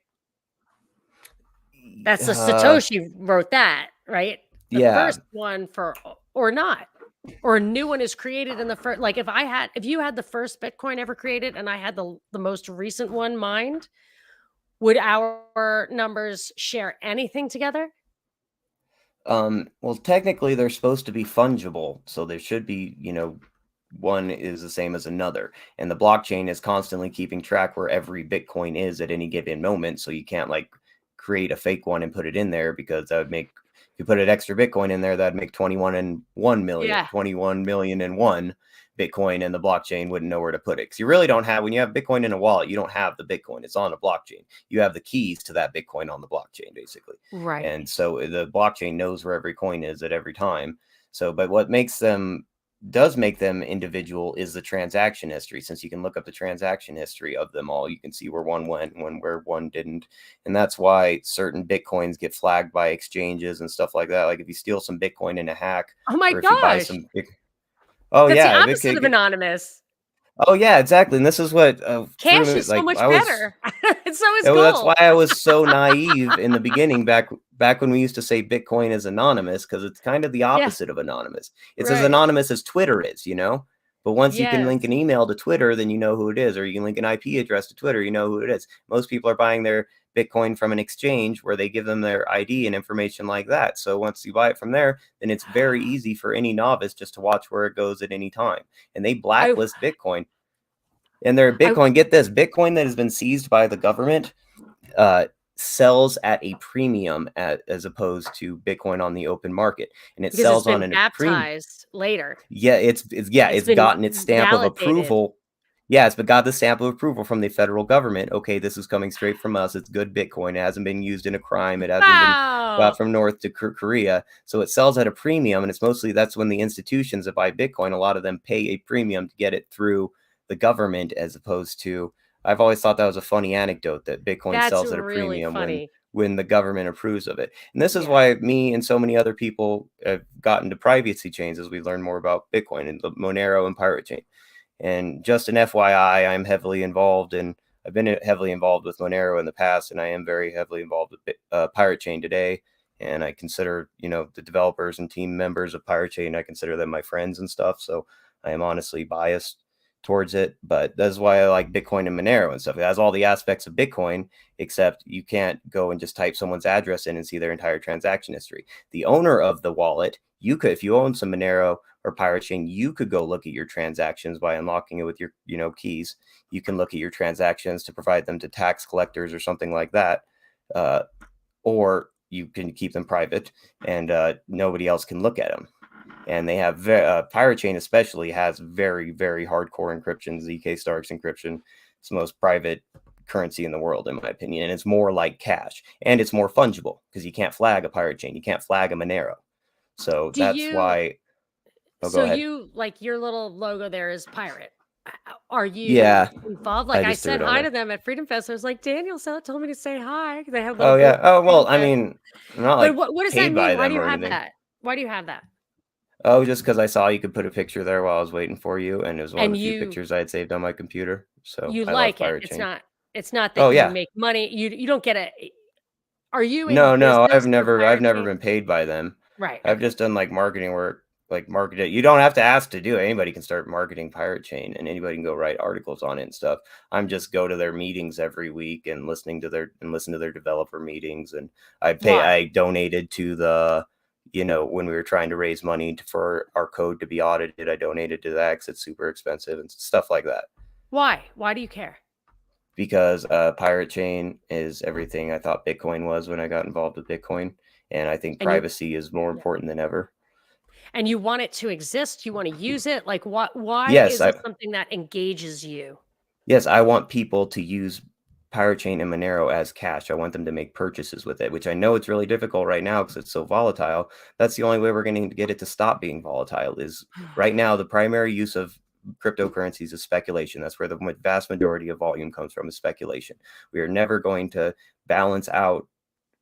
That's the Uh, Satoshi wrote that, right? The yeah. first one for or not. Or a new one is created in the first like if you had the first Bitcoin ever created and I had the most recent one mined, would our numbers share anything together? Well, technically, they're supposed to be fungible, so there should be, one is the same as another. And the blockchain is constantly keeping track where every Bitcoin is at any given moment. So you can't like create a fake one and put it in there because that would make, if you put an extra Bitcoin in there, that'd make 21 and 1 million, Yeah. 21 million and one Bitcoin, and the blockchain wouldn't know where to put it. Because you really don't have, when you have Bitcoin in a wallet, you don't have the Bitcoin. It's on a blockchain. You have the keys to that Bitcoin on the blockchain, basically. Right. And so the blockchain knows where every coin is at every time. So, but what does make them individual is the transaction history. Since you can look up the transaction history of them all, you can see where one went, where one didn't. And that's why certain Bitcoins get flagged by exchanges and stuff like that. Like if you steal some Bitcoin in a hack, Oh my or if you buy gosh. some oh That's the yeah, opposite of anonymous. oh yeah, exactly. And this is what threw Cash me, is so like much I was better. So is oh, that's why gold. I was so naive in the beginning, back when we used to say Bitcoin is anonymous, because it's kind of the Yeah, opposite of anonymous. It's as right. anonymous as Twitter is. But once you can link Yes. an email to Twitter, then you know who it is, or you can link an IP address to Twitter, you know who it is. Most people are buying their Bitcoin from an exchange where they give them their ID and information like that. So once you buy it from there, then it's very easy for any novice just to watch where it goes at any time. And they I blacklist Bitcoin. And their I Bitcoin, get this, Bitcoin that has been seized by the government uh, sells at a premium as opposed to Bitcoin on the open market, and it because it's sells on been a premium. baptized later. Yeah, It's it's been gotten its stamp of validated. approval. Yeah, it's got the stamp of approval from the federal government. Okay, this is coming straight from us. It's good Bitcoin. It hasn't been used in a crime. It hasn't been brought Wow. from North to Korea. So it sells at a premium, and it's mostly that's when the institutions that buy Bitcoin, a lot of them pay a premium to get it through the government, as opposed to. I've always thought that was a funny anecdote that Bitcoin That's sells at a really premium funny. when the government approves of it. And this is Yeah. why me and so many other people have gotten to privacy chains as we learn more about Bitcoin and the Monero and Pirate Chain. And just an FYI, I've been heavily involved with Monero in the past, and I am very heavily involved with Pirate Chain today. and I consider, the developers and team members of Pirate Chain, I consider them my friends and stuff. So I am honestly biased towards it, but that's why I like Bitcoin and Monero and stuff. It has all the aspects of Bitcoin, except you can't go and just type someone's address in and see their entire transaction history. The owner of the wallet, you could, if you own some Monero or Pirate Chain, you could go look at your transactions by unlocking it with your, keys. You can look at your transactions to provide them to tax collectors or something like that. Or you can keep them private and nobody else can look at them. And they have Pirate Chain especially has very, very hardcore encryption. zk-STARKS encryption. It's the most private currency in the world, in my opinion. And it's more like cash, and it's more fungible because you can't flag a Pirate Chain. You can't flag a Monero. So that's why. Oh, So go ahead. you, like, your little logo there is pirate. Are you Yeah, involved? Like, I just threw said it on hi there. to them at Freedom Fest. I was like, Daniel told me to say hi. They have Oh, little yeah. booth Oh, well, Freedom I Fest. mean, I'm not But like what does that paid by mean? Why do them you or have anything. that? Why do you have that? Oh, just because I saw you could put a picture there while I was waiting for you, and it was one of And the few you pictures I had saved on my computer. So you I love like it. Pirate Chain. It's not that Oh, you yeah. make money. You don't get a Are you in No, business for I've Pirate never Chain? been paid by them. Right. I've Okay. just done like marketing work, like market it. You don't have to ask to do it. Anybody can start marketing Pirate Chain, and anybody can go write articles on it and stuff. I'm just go to their meetings every week and listen to their developer meetings. And Why? I donated to the, when we were trying to raise money for our code to be audited, I donated to that because it's super expensive and stuff like that. Why? Why do you care? Because Pirate Chain is everything I thought Bitcoin was when I got involved with Bitcoin. And I think And you privacy is more important than ever. and you want it to exist? You want to use it? Like, why Yes, is it something that engages you? Yes, I want people to use Pirate Chain and Monero as cash. I want them to make purchases with it, which I know it's really difficult right now because it's so volatile. That's the only way we're going to get it to stop being volatile is right now the primary use of cryptocurrencies is speculation. That's where the vast majority of volume comes from, is speculation. We are never going to balance out,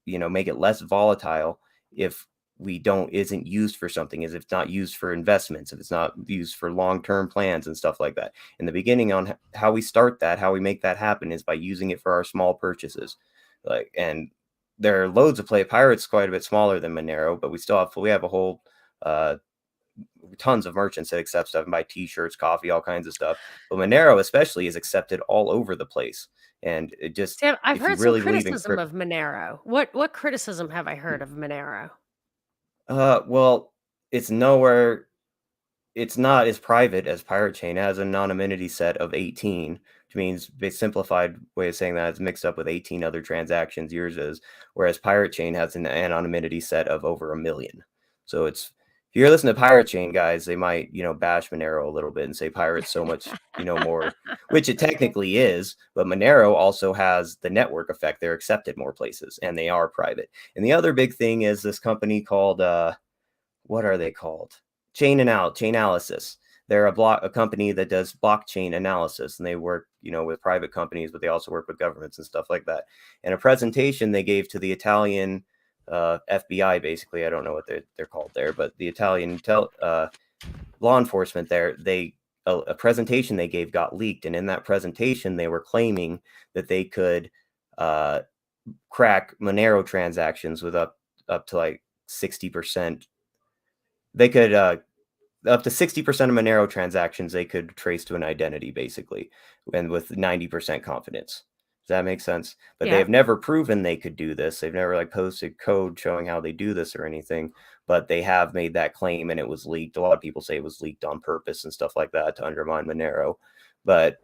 make it less volatile if isn't used for something, if it's not used for investments, if it's not used for long-term plans and stuff like that. In the beginning, on how we start that, how we make that happen is by using it for our small purchases. And there are loads of play. Pirate's quite a bit smaller than Monero, but we have a whole tons of merchants that accept stuff and buy t-shirts, coffee, all kinds of stuff. But Monero especially is accepted all over the place. And it just, Sam, I've if you heard some really believe in criticism of Monero. What criticism have I heard of Monero? well, it's nowhere. It's not as private as Pirate Chain. It has an anonymity set of 18, which means a simplified way of saying that it's mixed up with 18 other transactions. Yours is, whereas Pirate Chain has an anonymity set of over 1 million. So if you're listening to Pirate Chain, guys, they might, bash Monero a little bit and say Pirate's so much, more, which it technically is. But Monero also has the network effect. They're accepted more places and they are private. And the other big thing is this company called, what are they called? Chainalysis. They're a company that does blockchain analysis, and they work, with private companies, but they also work with governments and stuff like that. And a presentation they gave to the Italian FBI, basically, I don't know what they're called there, but the Italian law enforcement there, a presentation they gave got leaked, and in that presentation, they were claiming that they could crack Monero transactions with up to like 60%. They could up to 60% of Monero transactions they could trace to an identity, basically, and with 90% confidence. Does that make sense? But they have never proven they could do this. They've never posted code showing how they do this or anything, but they have made that claim and it was leaked. A lot of people say it was leaked on purpose and stuff like that to undermine Monero. But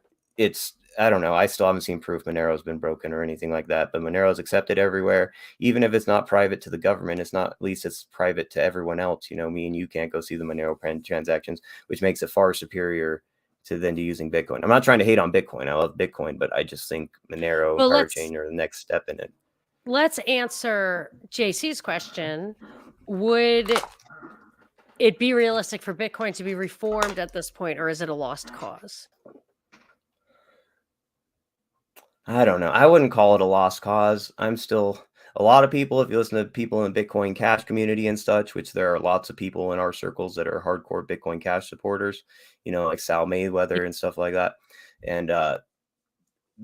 I don't know. I still haven't seen proof Monero's been broken or anything like that, but Monero's accepted everywhere. Even if it's not private to the government, at least it's private to everyone else. Me and you can't go see the Monero transactions, which makes it far superior to using Bitcoin. I'm not trying to hate on Bitcoin. I love Bitcoin, but I just think Monero and Pirate Chain are the next step in it. Let's answer JC's question. Would it be realistic for Bitcoin to be reformed at this point, or is it a lost cause? I don't know. I wouldn't call it a lost cause. A lot of people, if you listen to people in the Bitcoin Cash community and such, which there are lots of people in our circles that are hardcore Bitcoin Cash supporters, like Sal Mayweather and stuff like that. And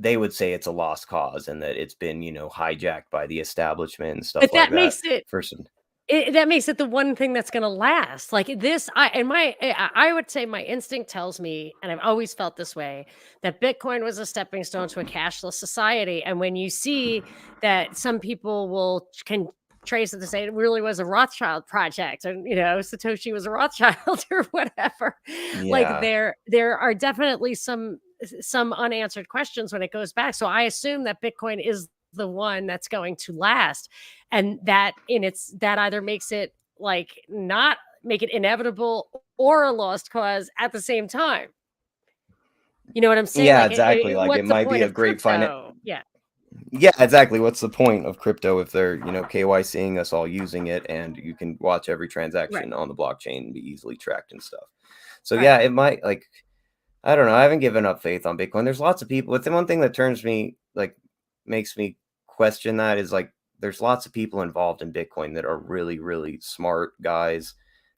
they would say it's a lost cause and that it's been, hijacked by the establishment and stuff But like that that. makes it For some, that makes it the one thing that's gonna last. Like this, I would say my instinct tells me, and I've always felt this way, that Bitcoin was a stepping stone to a cashless society. And when you see that some people can trace it to say it really was a Rothschild project, and Satoshi was a Rothschild or whatever. Like yeah, there are definitely some unanswered questions when it goes back. So I assume that Bitcoin is the one that's going to last, and that either makes it like not make it inevitable or a lost cause at the same time. You know what I'm saying? yeah, Like, exactly. Like it what's the might be point a of great finance. crypto? Yeah, Yeah, exactly. What's the point of crypto if they're, KYCing us all using it and you can watch every right, transaction on the blockchain and be easily tracked and stuff. So right. yeah, it might like I don't know. I haven't given up faith on Bitcoin. There's lots of people. But the one thing that turns me like makes me question that is like there's lots of people involved in Bitcoin that are really, really smart guys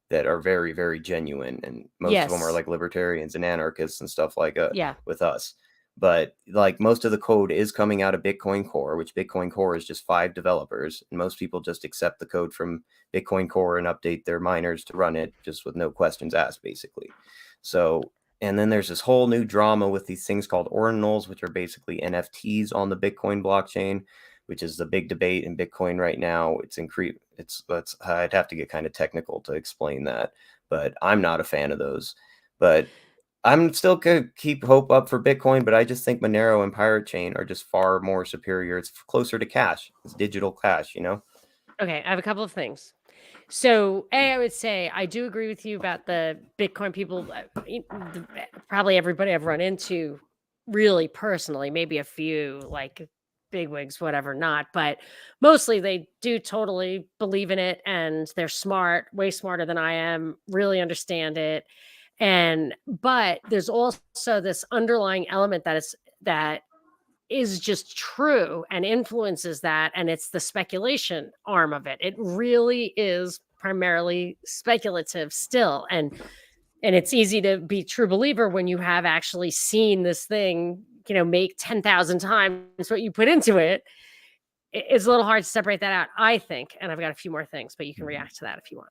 that are very, very genuine, and most of them are Yes, like libertarians and anarchists and stuff like yeah. with us. But like most of the code is coming out of Bitcoin Core, which Bitcoin Core is just 5 developers, and most people just accept the code from Bitcoin Core and update their miners to run it just with no questions asked, basically. So and then there's this whole new drama with these things called ordinals, which are basically NFTs on the Bitcoin blockchain, which is the big debate in Bitcoin right now. That's I'd have to get kind of technical to explain that, but I'm not a fan of those. But I'm still gonna keep hope up for Bitcoin, but I just think Monero and Pirate Chain are just far more superior. It's closer to cash. It's digital cash. Okay, I have a couple of things. So, I would say I do agree with you about the Bitcoin people. Probably everybody I've run into, really personally, maybe a few like bigwigs, whatever, not, but mostly they do totally believe in it, and they're smart, way smarter than I am, really understand it. But there's also this underlying element that is just true and influences that, and it's the speculation arm of it. It really is primarily speculative still, and it's easy to be true believer when you have actually seen this thing, make 10,000 times what you put into it. It's a little hard to separate that out, I think, and I've got a few more things, but you can react to that if you want.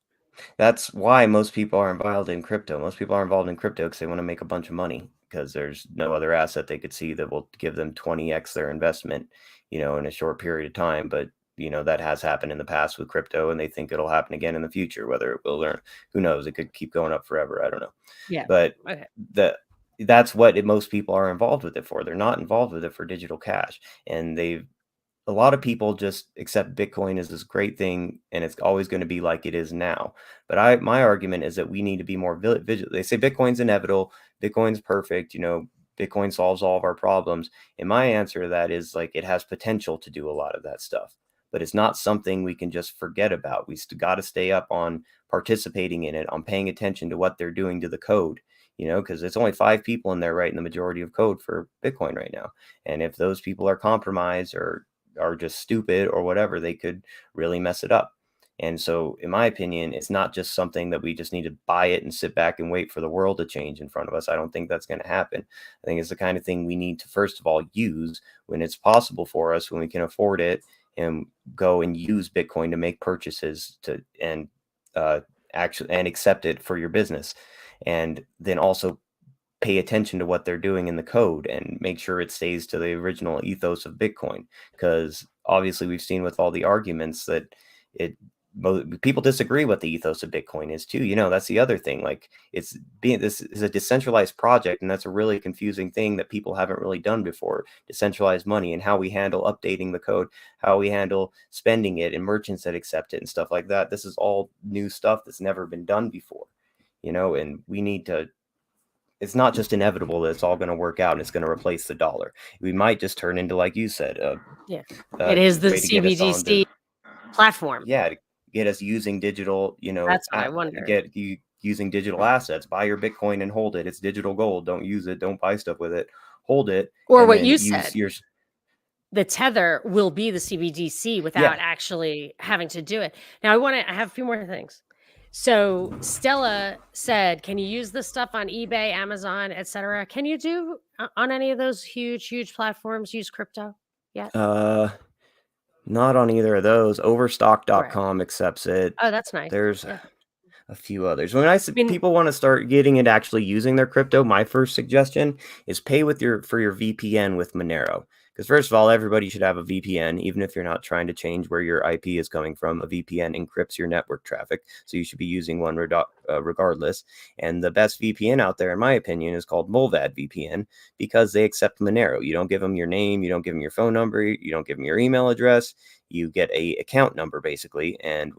That's why most people are involved in crypto. Most people are involved in crypto because they want to make a bunch of money because there's no other asset they could see that will give them 20x their investment, in a short period of time. But, that has happened in the past with crypto and they think it'll happen again in the future, whether it will or who knows, it could keep going up forever. I don't know. Yeah. But Okay. that's what most people are involved with it for. They're not involved with it for digital cash. And a lot of people just accept Bitcoin as this great thing and it's always going to be like it is now. But my argument is that we need to be more vigilant. They say Bitcoin's inevitable, Bitcoin's perfect, Bitcoin solves all of our problems. And my answer to that is like it has potential to do a lot of that stuff, but it's not something we can just forget about. We got to stay up on participating in it, on paying attention to what they're doing to the code. Because it's only 5 people in there writing the majority of code for Bitcoin right now. And if those people are compromised or are just stupid or whatever, they could really mess it up. And so, in my opinion, it's not just something that we just need to buy it and sit back and wait for the world to change in front of us. I don't think that's going to happen. I think it's the kind of thing we need to, first of all, use when it's possible for us, when we can afford it, and go and use Bitcoin to make purchases and actually and accept it for your business. And then also pay attention to what they're doing in the code and make sure it stays to the original ethos of Bitcoin. Because obviously we've seen with all the arguments that people disagree what the ethos of Bitcoin is too. That's the other thing. Like this is a decentralized project, and that's a really confusing thing that people haven't really done before. Decentralized money and how we handle updating the code, how we handle spending it, and merchants that accept it and stuff like that. This is all new stuff that's never been done before. And we need to it's not just inevitable that it's all going to work out and it's going to replace the dollar. We might just turn into, like you said, Yeah. a It is the way to get us on CBDC platform. to get us using digital, That's what I wonder. get you using digital assets. Buy your Bitcoin and hold it. It's digital gold. Don't use it. Don't buy stuff with it. Hold it, Or and what then you use said, your the tether will be the CBDC without yeah. actually having to do it. Now I have a few more things. So Stella said, "Can you use this stuff on eBay, Amazon, etc.? Can you do on any of those huge platforms use crypto yet?" Not on either of those. Right. Overstock.com accepts it. Oh, that's nice. There's Yeah. a few others. When I I mean, people want to start getting it actually using their crypto, my first suggestion is pay with your VPN with Monero. Because first of all, everybody should have a VPN, even if you're not trying to change where your IP is coming from. A VPN encrypts your network traffic, so you should be using one regardless. And the best VPN out there, in my opinion, is called Mullvad VPN because they accept Monero. You don't give them your name, you don't give them your phone number, you don't give them your email address. You get a account number basically, and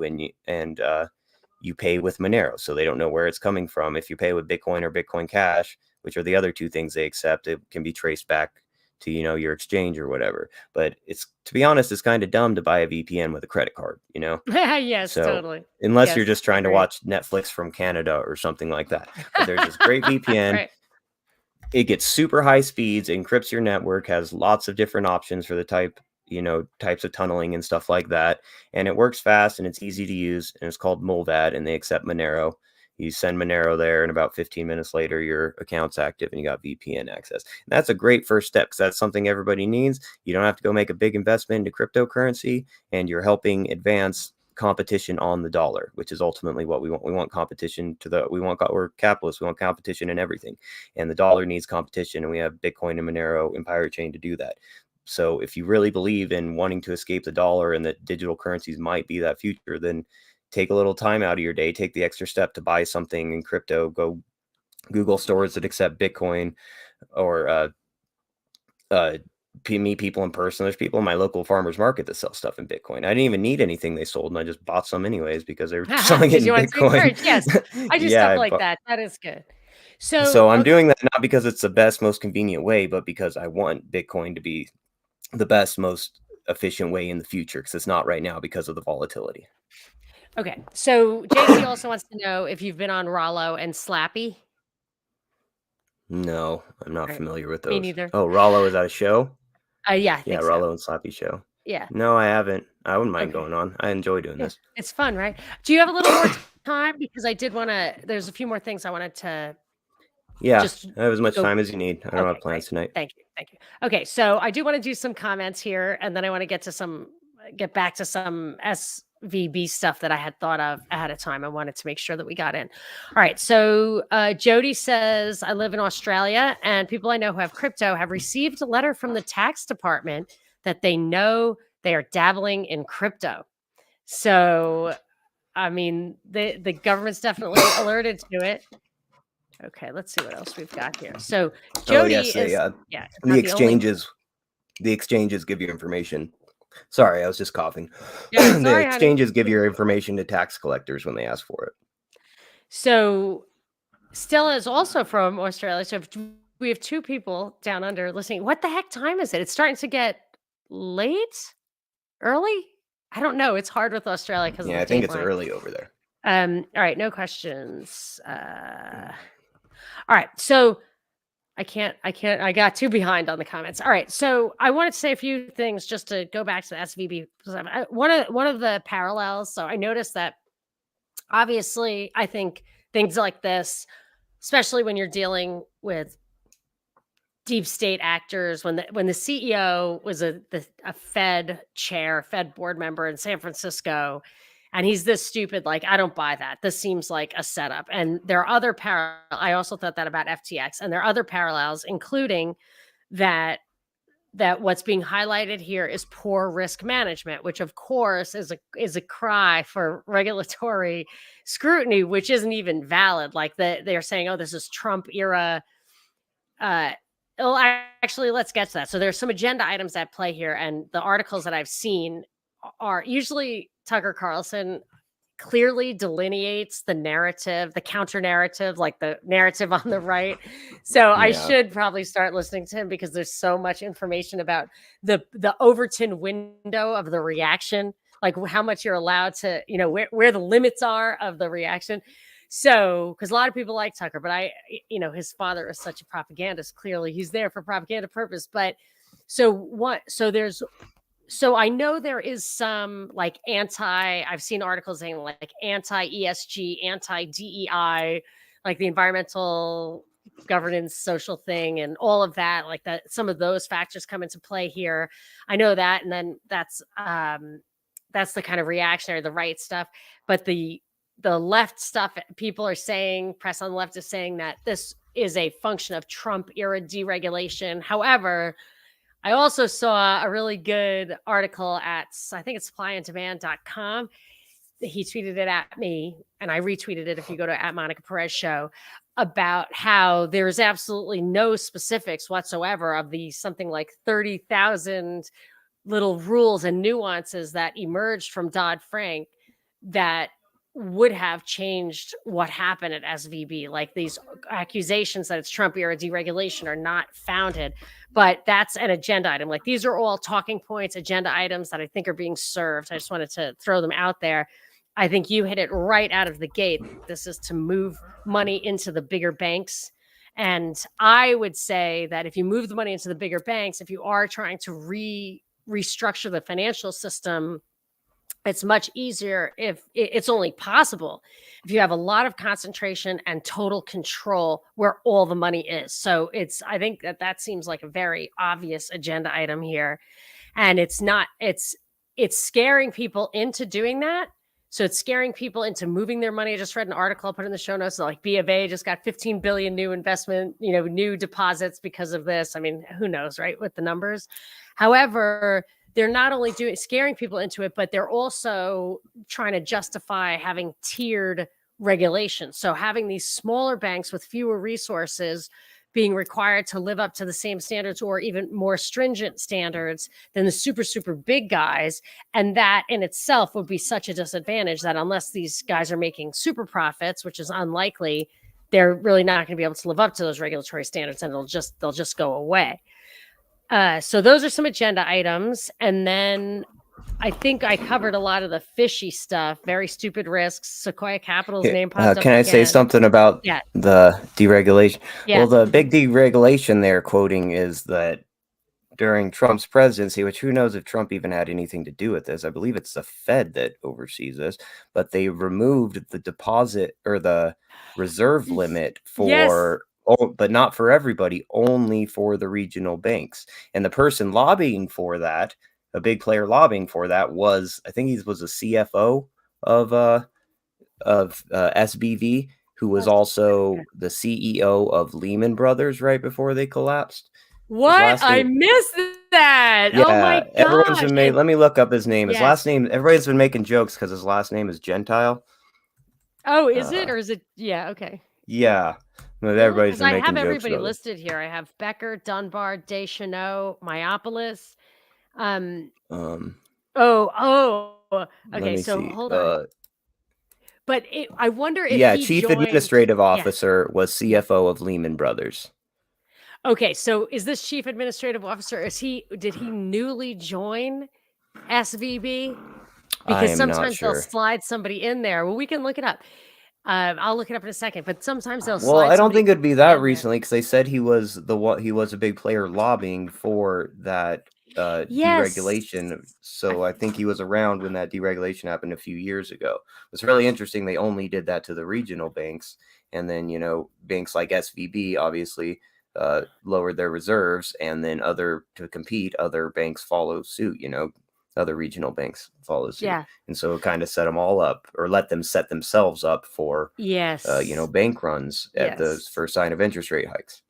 you pay with Monero, so they don't know where it's coming from. If you pay with Bitcoin or Bitcoin Cash, which are the other two things they accept, it can be traced back to your exchange or whatever. But it's, to be honest, it's kind of dumb to buy a VPN with a credit card. yes, So totally. unless you're Yes, just trying to agreed. watch Netflix from Canada or something like that. But there's this great VPN. Right. It gets super high speeds, encrypts your network, has lots of different options for the types of tunneling and stuff like that. And it works fast and it's easy to use. And it's called Mullvad, and they accept Monero. You send Monero there, and about 15 minutes later, your account's active and you got VPN access. And that's a great first step because that's something everybody needs. You don't have to go make a big investment into cryptocurrency, and you're helping advance competition on the dollar, which is ultimately what we want. We want competition we're capitalists. We want competition in everything. And the dollar needs competition, and we have Bitcoin and Monero and Pirate Chain to do that. So if you really believe in wanting to escape the dollar and that digital currencies might be that future, then take a little time out of your day, take the extra step to buy something in crypto, go Google stores that accept Bitcoin, or meet people in person. There's people in my local farmer's market that sell stuff in Bitcoin. I didn't even need anything they sold, and I just bought some anyways because they were selling it Because in you want to Bitcoin. encourage. Yes, I do Yeah, stuff like that. That is good. so I'm okay. doing that not because it's the best, most convenient way, but because I want Bitcoin to be the best, most efficient way in the future, because it's not right now because of the volatility. Okay. So JC also wants to know if you've been on Rollo and Slappy. No, I'm not Right. familiar with Me those. neither. Oh, Rollo, is that a show? Yeah, I Yeah, think Rollo so. and Slappy show. Yeah. No, I haven't. I wouldn't mind Okay. going on. I enjoy doing Yeah. this. It's fun, right? Do you have a little more time? Because I did want to, there's a few more things I wanted to Yeah, just I have as much go. time as you need. I don't have Okay, plans great. tonight. Thank you. Thank you. Okay, so I do want to do some comments here, and then I want to get back to some SVB stuff that I had thought of ahead of time. I wanted to make sure that we got in. All right. So Jody says, I live in Australia, and people I know who have crypto have received a letter from the tax department that they know they are dabbling in crypto. So, I mean, the government's definitely alerted to it. Okay, let's see what else we've got here. So Jody yes, is the not the exchanges give you information. Sorry, I was just coughing. Yeah, The sorry, honey. exchanges give your information to tax collectors when they ask for it. So Stella is also from Australia. So we have two people down under listening. What the heck time is it? It's starting to get late, early. I don't know. It's hard with Australia because of Yeah, the I think date it's line. early over there. All right, no questions. All right, so I got too behind on the comments. All right, so I wanted to say a few things just to go back to the SVB. One of the parallels. So I noticed that obviously, I think things like this, especially when you're dealing with deep state actors, when the CEO was a Fed chair, Fed board member in San Francisco, and he's this stupid, like, I don't buy that. This seems like a setup. And there are other I also thought that about FTX, and there are other parallels, including that what's being highlighted here is poor risk management, which of course is a cry for regulatory scrutiny, which isn't even valid. Like they're saying, oh, this is Trump era. Oh, actually, let's get to that. So there's some agenda items at play here, and the articles that I've seen are usually Tucker Carlson clearly delineates the narrative, the counter narrative, like the narrative on the right. So I should probably start listening to him because there's so much information about the Overton window of the reaction, like how much you're allowed to, where the limits are of the reaction. So, because a lot of people like Tucker, but his father is such a propagandist. Clearly, he's there for propaganda purpose. But so there's So I know there is some like I've seen articles saying like anti ESG, anti DEI, like the environmental governance, social thing, and all of that. Like that, some of those factors come into play here. I know that, and then that's the kind of reactionary, the right stuff. But the left stuff, people are saying, press on the left is saying that this is a function of Trump era deregulation. However, I also saw a really good article at, I think it's supplyonDemand.com. He tweeted it at me, and I retweeted it if you go to at Monica Perez Show, about how there's absolutely no specifics whatsoever of the something like 30,000 little rules and nuances that emerged from Dodd-Frank that would have changed what happened at SVB. Like these accusations that it's Trump era deregulation are not founded, but that's an agenda item. Like these are all talking points, agenda items that I think are being served. I just wanted to throw them out there. I think you hit it right out of the gate. This is to move money into the bigger banks. And I would say that if you move the money into the bigger banks, if you are trying to restructure the financial system, it's much easier if it's only possible if you have a lot of concentration and total control where all the money is. So I think that seems like a very obvious agenda item here. And it's scaring people into doing that. So it's scaring people into moving their money. I just read an article, I'll put in the show notes, like B of A just got 15 billion new investment, new deposits because of this. I mean, who knows, right, with the numbers. However, they're not only scaring people into it, but they're also trying to justify having tiered regulations. So having these smaller banks with fewer resources being required to live up to the same standards or even more stringent standards than the super, super big guys. And that in itself would be such a disadvantage that unless these guys are making super profits, which is unlikely, they're really not going to be able to live up to those regulatory standards, and they'll just go away. So those are some agenda items. And then I think I covered a lot of the fishy stuff, very stupid risks. Sequoia Capital's name popped up. Can I say something about the deregulation? Yeah. Well, the big deregulation they're quoting is that during Trump's presidency, which who knows if Trump even had anything to do with this. I believe it's the Fed that oversees this, but they removed the deposit or the reserve limit for, but not for everybody, only for the regional banks. And the person lobbying for that, a big player lobbying for that, was, I think he was a CFO of SBV, who was also the CEO of Lehman Brothers right before they collapsed. What? I missed that. Yeah, oh my gosh. Everyone's been let me look up his name. His last name, everybody's been making jokes because his last name is Gentile. Oh, is it? Or is it? Yeah, okay. Yeah. But everybody's been making jokes. I have everybody listed here. I have Becker, Dunbar, Deschanel, Myopolis. Okay, so hold on. But I wonder if Chief Administrative Officer was CFO of Lehman Brothers. Okay, so is this Chief Administrative Officer? Did he newly join SVB? Because sometimes they'll slide somebody in there. Well, we can look it up. I'll look it up in a second. But sometimes they'll. Well, I don't think it'd be that recently because they said he was a big player lobbying for that deregulation. So I think he was around when that deregulation happened a few years ago. It's really interesting. They only did that to the regional banks, and then banks like SVB obviously lowered their reserves, and then to compete, other banks follow suit. Other regional banks follow suit. Yeah. And so it kind of set them all up, or let them set themselves up for bank runs at the first sign of interest rate hikes.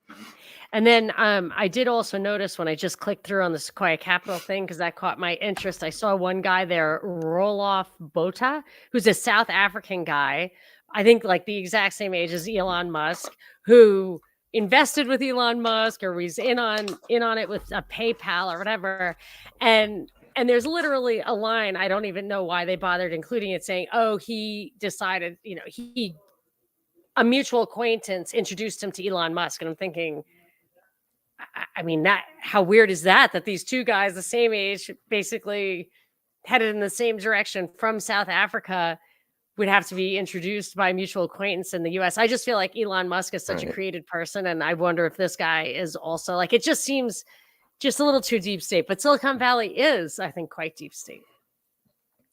And then I did also notice when I just clicked through on the Sequoia Capital thing, because that caught my interest, I saw one guy there, Roelof Botha, who's a South African guy, I think like the exact same age as Elon Musk, who invested with Elon Musk or was in on it with a PayPal or whatever. And there's literally a line, I don't even know why they bothered including it, saying, oh, he decided, a mutual acquaintance introduced him to Elon Musk. And I'm thinking, I mean, how weird is that these two guys the same age, basically headed in the same direction from South Africa, would have to be introduced by a mutual acquaintance in the US. I just feel like Elon Musk is such a creative person. And I wonder if this guy is also, like, it just seems just a little too deep state. But Silicon Valley is, I think, quite deep state.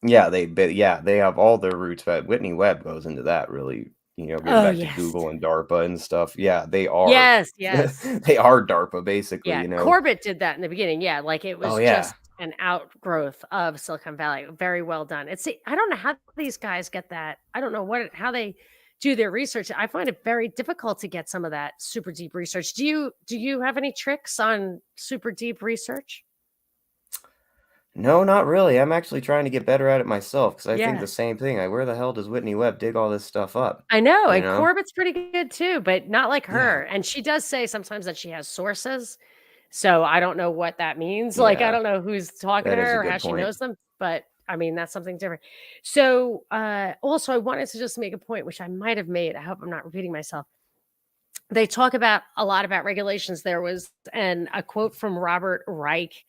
Yeah, they have all their roots, but Whitney Webb goes into that really, getting Oh, back to yes. Google and DARPA and stuff. Yeah, they are. Yes, yes. They are DARPA, basically, Yeah, Corbett did that in the beginning. Yeah, like it Oh, was yeah. just an outgrowth of Silicon Valley. Very well done. I don't know how these guys get that. I don't know how they do their research. I find it very difficult to get some of that super deep research. Do you have any tricks on super deep research? No, not really. I'm actually trying to get better at it myself because I think Yeah. the same thing. Like, where the hell does Whitney Webb dig all this stuff up? I know, You and know? Corbett's pretty good too, but not like Yeah. her. And she does say sometimes that she has sources. So I don't know what that means. Like I Yeah, don't know who's talking to that is a her or how good she point. knows them, but I mean that's something different. So also I wanted to just make a point which I might have made. I hope I'm not repeating myself. They talk about a lot about regulations. There was a quote from Robert Reich,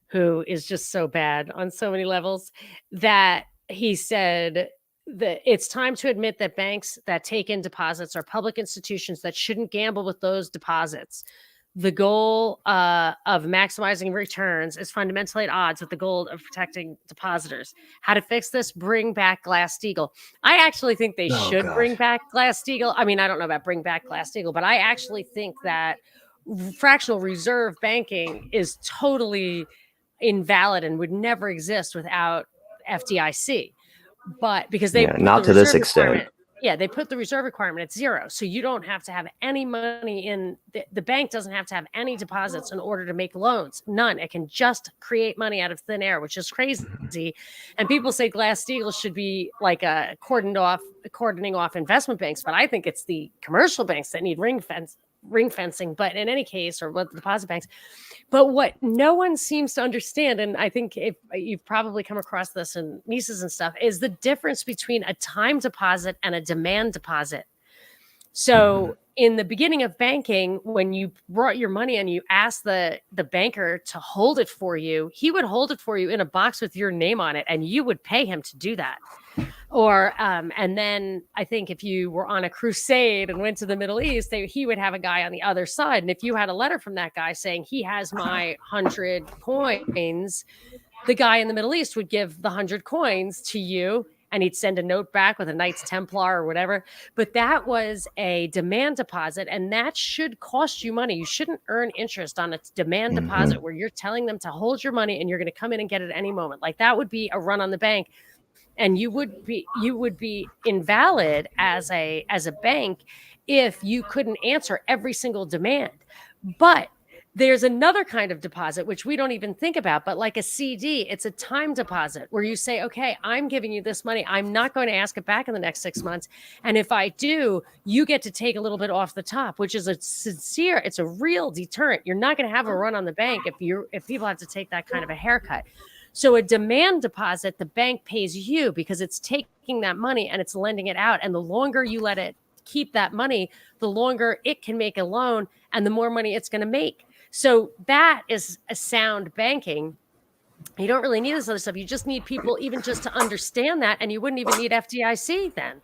who is just so bad on so many levels, that he said that it's time to admit that banks that take in deposits are public institutions that shouldn't gamble with those deposits. The goal of maximizing returns is fundamentally at odds with the goal of protecting depositors. How to fix this? Bring back Glass-Steagall. I actually think they Oh should bring gosh. back Glass-Steagall. I mean, I don't know about bring back Glass-Steagall, but I actually think that fractional reserve banking is totally invalid and would never exist without FDIC. But because they Yeah, put not the to this reserve extent. requirement, yeah, they put the reserve requirement at 0. So you don't have to have any money in the bank doesn't have to have any deposits in order to make loans. None. It can just create money out of thin air, which is crazy. And people say Glass-Steagall should be like a cordoning off investment banks, but I think it's the commercial banks that need ring fencing. But in any case, or what the deposit banks. But what no one seems to understand, and I think if you've probably come across this in Mises and stuff, is the difference between a time deposit and a demand deposit. So in the beginning of banking, when you brought your money and you asked the banker to hold it for you, he would hold it for you in a box with your name on it, and you would pay him to do that. Or and then I think if you were on a crusade and went to the Middle East, he would have a guy on the other side. And if you had a letter from that guy saying he has my 100 coins, the guy in the Middle East would give the 100 coins to you and he'd send a note back with a Knights Templar or whatever. But that was a demand deposit, and that should cost you money. You shouldn't earn interest on a demand deposit where you're telling them to hold your money and you're going to come in and get it at any moment. Like that would be a run on the bank. And you would be invalid as a bank if you couldn't answer every single demand. But there's another kind of deposit which we don't even think about, but like a CD, it's a time deposit where you say, okay, I'm giving you this money, I'm not going to ask it back in the next 6 months, and if I do, you get to take a little bit off the top, which is it's a real deterrent. You're not going to have a run on the bank if people have to take that kind of a haircut. So a demand deposit, the bank pays you because it's taking that money and it's lending it out. And the longer you let it keep that money, the longer it can make a loan and the more money it's going to make. So that is a sound banking. You don't really need this other stuff. You just need people even just to understand that. And you wouldn't even need FDIC then.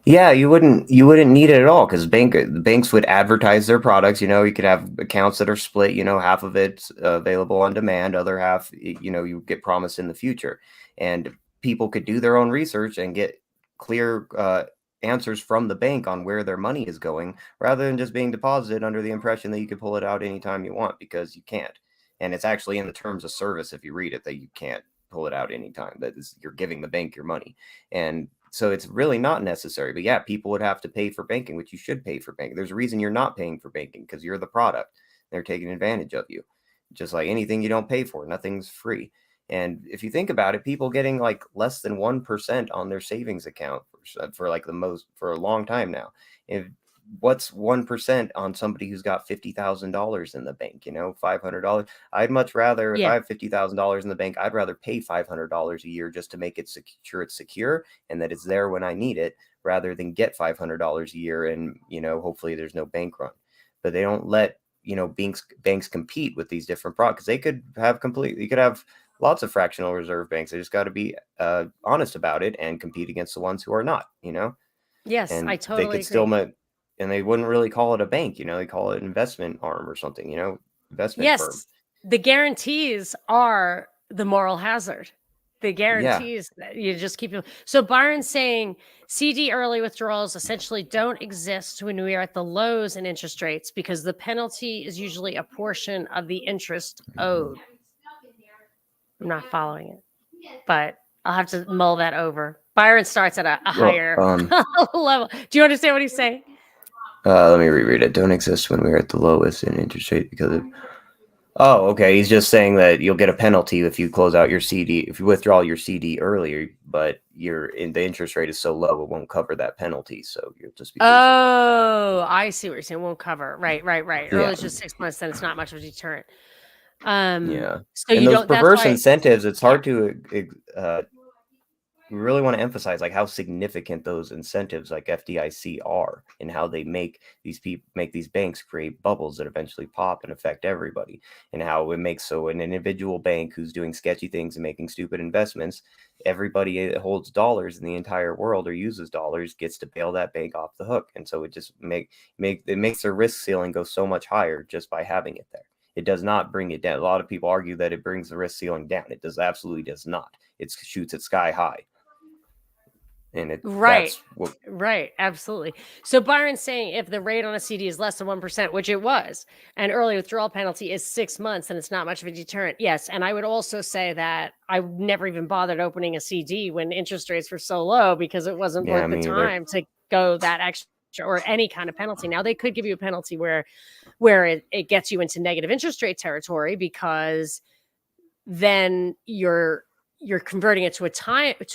Yeah, you wouldn't need it at all because banks would advertise their products. You could have accounts that are split. Half of it's available on demand, other half, you get promised in the future, and people could do their own research and get clear answers from the bank on where their money is going, rather than just being deposited under the impression that you could pull it out anytime you want, because you can't. And it's actually in the terms of service, if you read it, that you can't pull it out anytime. You're giving the bank your money, and so it's really not necessary. But yeah, people would have to pay for banking, which you should pay for banking. There's a reason you're not paying for banking, because you're the product. They're taking advantage of you. Just like anything you don't pay for, nothing's free. And if you think about it, people getting like less than 1% on their savings account for like for a long time now. What's 1% on somebody who's got $50,000 in the bank, $500? I'd much rather, if Yeah. I have $50,000 in the bank, I'd rather pay $500 a year just to make it sure it's secure and that it's there when I need it, rather than get $500 a year and, hopefully there's no bank run. But they don't let, banks compete with these different products. You could have lots of fractional reserve banks. They just got to be honest about it and compete against the ones who are not, Yes, and I they totally could agree. still and they wouldn't really call it a bank, they call it an investment arm or something, investment firm. Yes. the guarantees are the moral hazard. The Yeah. guarantees that you just keep. So Byron's saying CD early withdrawals essentially don't exist when we are at the lows in interest rates because the penalty is usually a portion of the interest owed. I'm not following it, but I'll have to mull that over. Byron starts at a higher level. Do you understand what he's saying? Let me reread it. Don't exist when we're at the lowest in interest rate because of. Oh, okay. He's just saying that you'll get a penalty if you close out your CD, if you withdraw your CD earlier, but the interest rate is so low it won't cover that penalty. So you'll just be. Oh, I see what you're saying. Won't cover. Right. Early Yeah. is just 6 months, then it's not much of a deterrent. Yeah. So and you those don't. That's perverse why, incentives, it's hard to. We really want to emphasize like how significant those incentives like FDIC are and how they make these banks create bubbles that eventually pop and affect everybody, and how it makes so an individual bank who's doing sketchy things and making stupid investments, everybody that holds dollars in the entire world or uses dollars gets to bail that bank off the hook. And so it just makes their risk ceiling go so much higher just by having it there. It does not bring it down. A lot of people argue that it brings the risk ceiling down. It absolutely does not. It shoots it sky high. And right, absolutely. So Byron's saying if the rate on a CD is less than 1%, which it was, and early withdrawal penalty is 6 months, and it's not much of a deterrent. Yes, and I would also say that I never even bothered opening a CD when interest rates were so low because it wasn't worth the time to go that extra or any kind of penalty. Now they could give you a penalty where it gets you into negative interest rate territory because then you're converting it to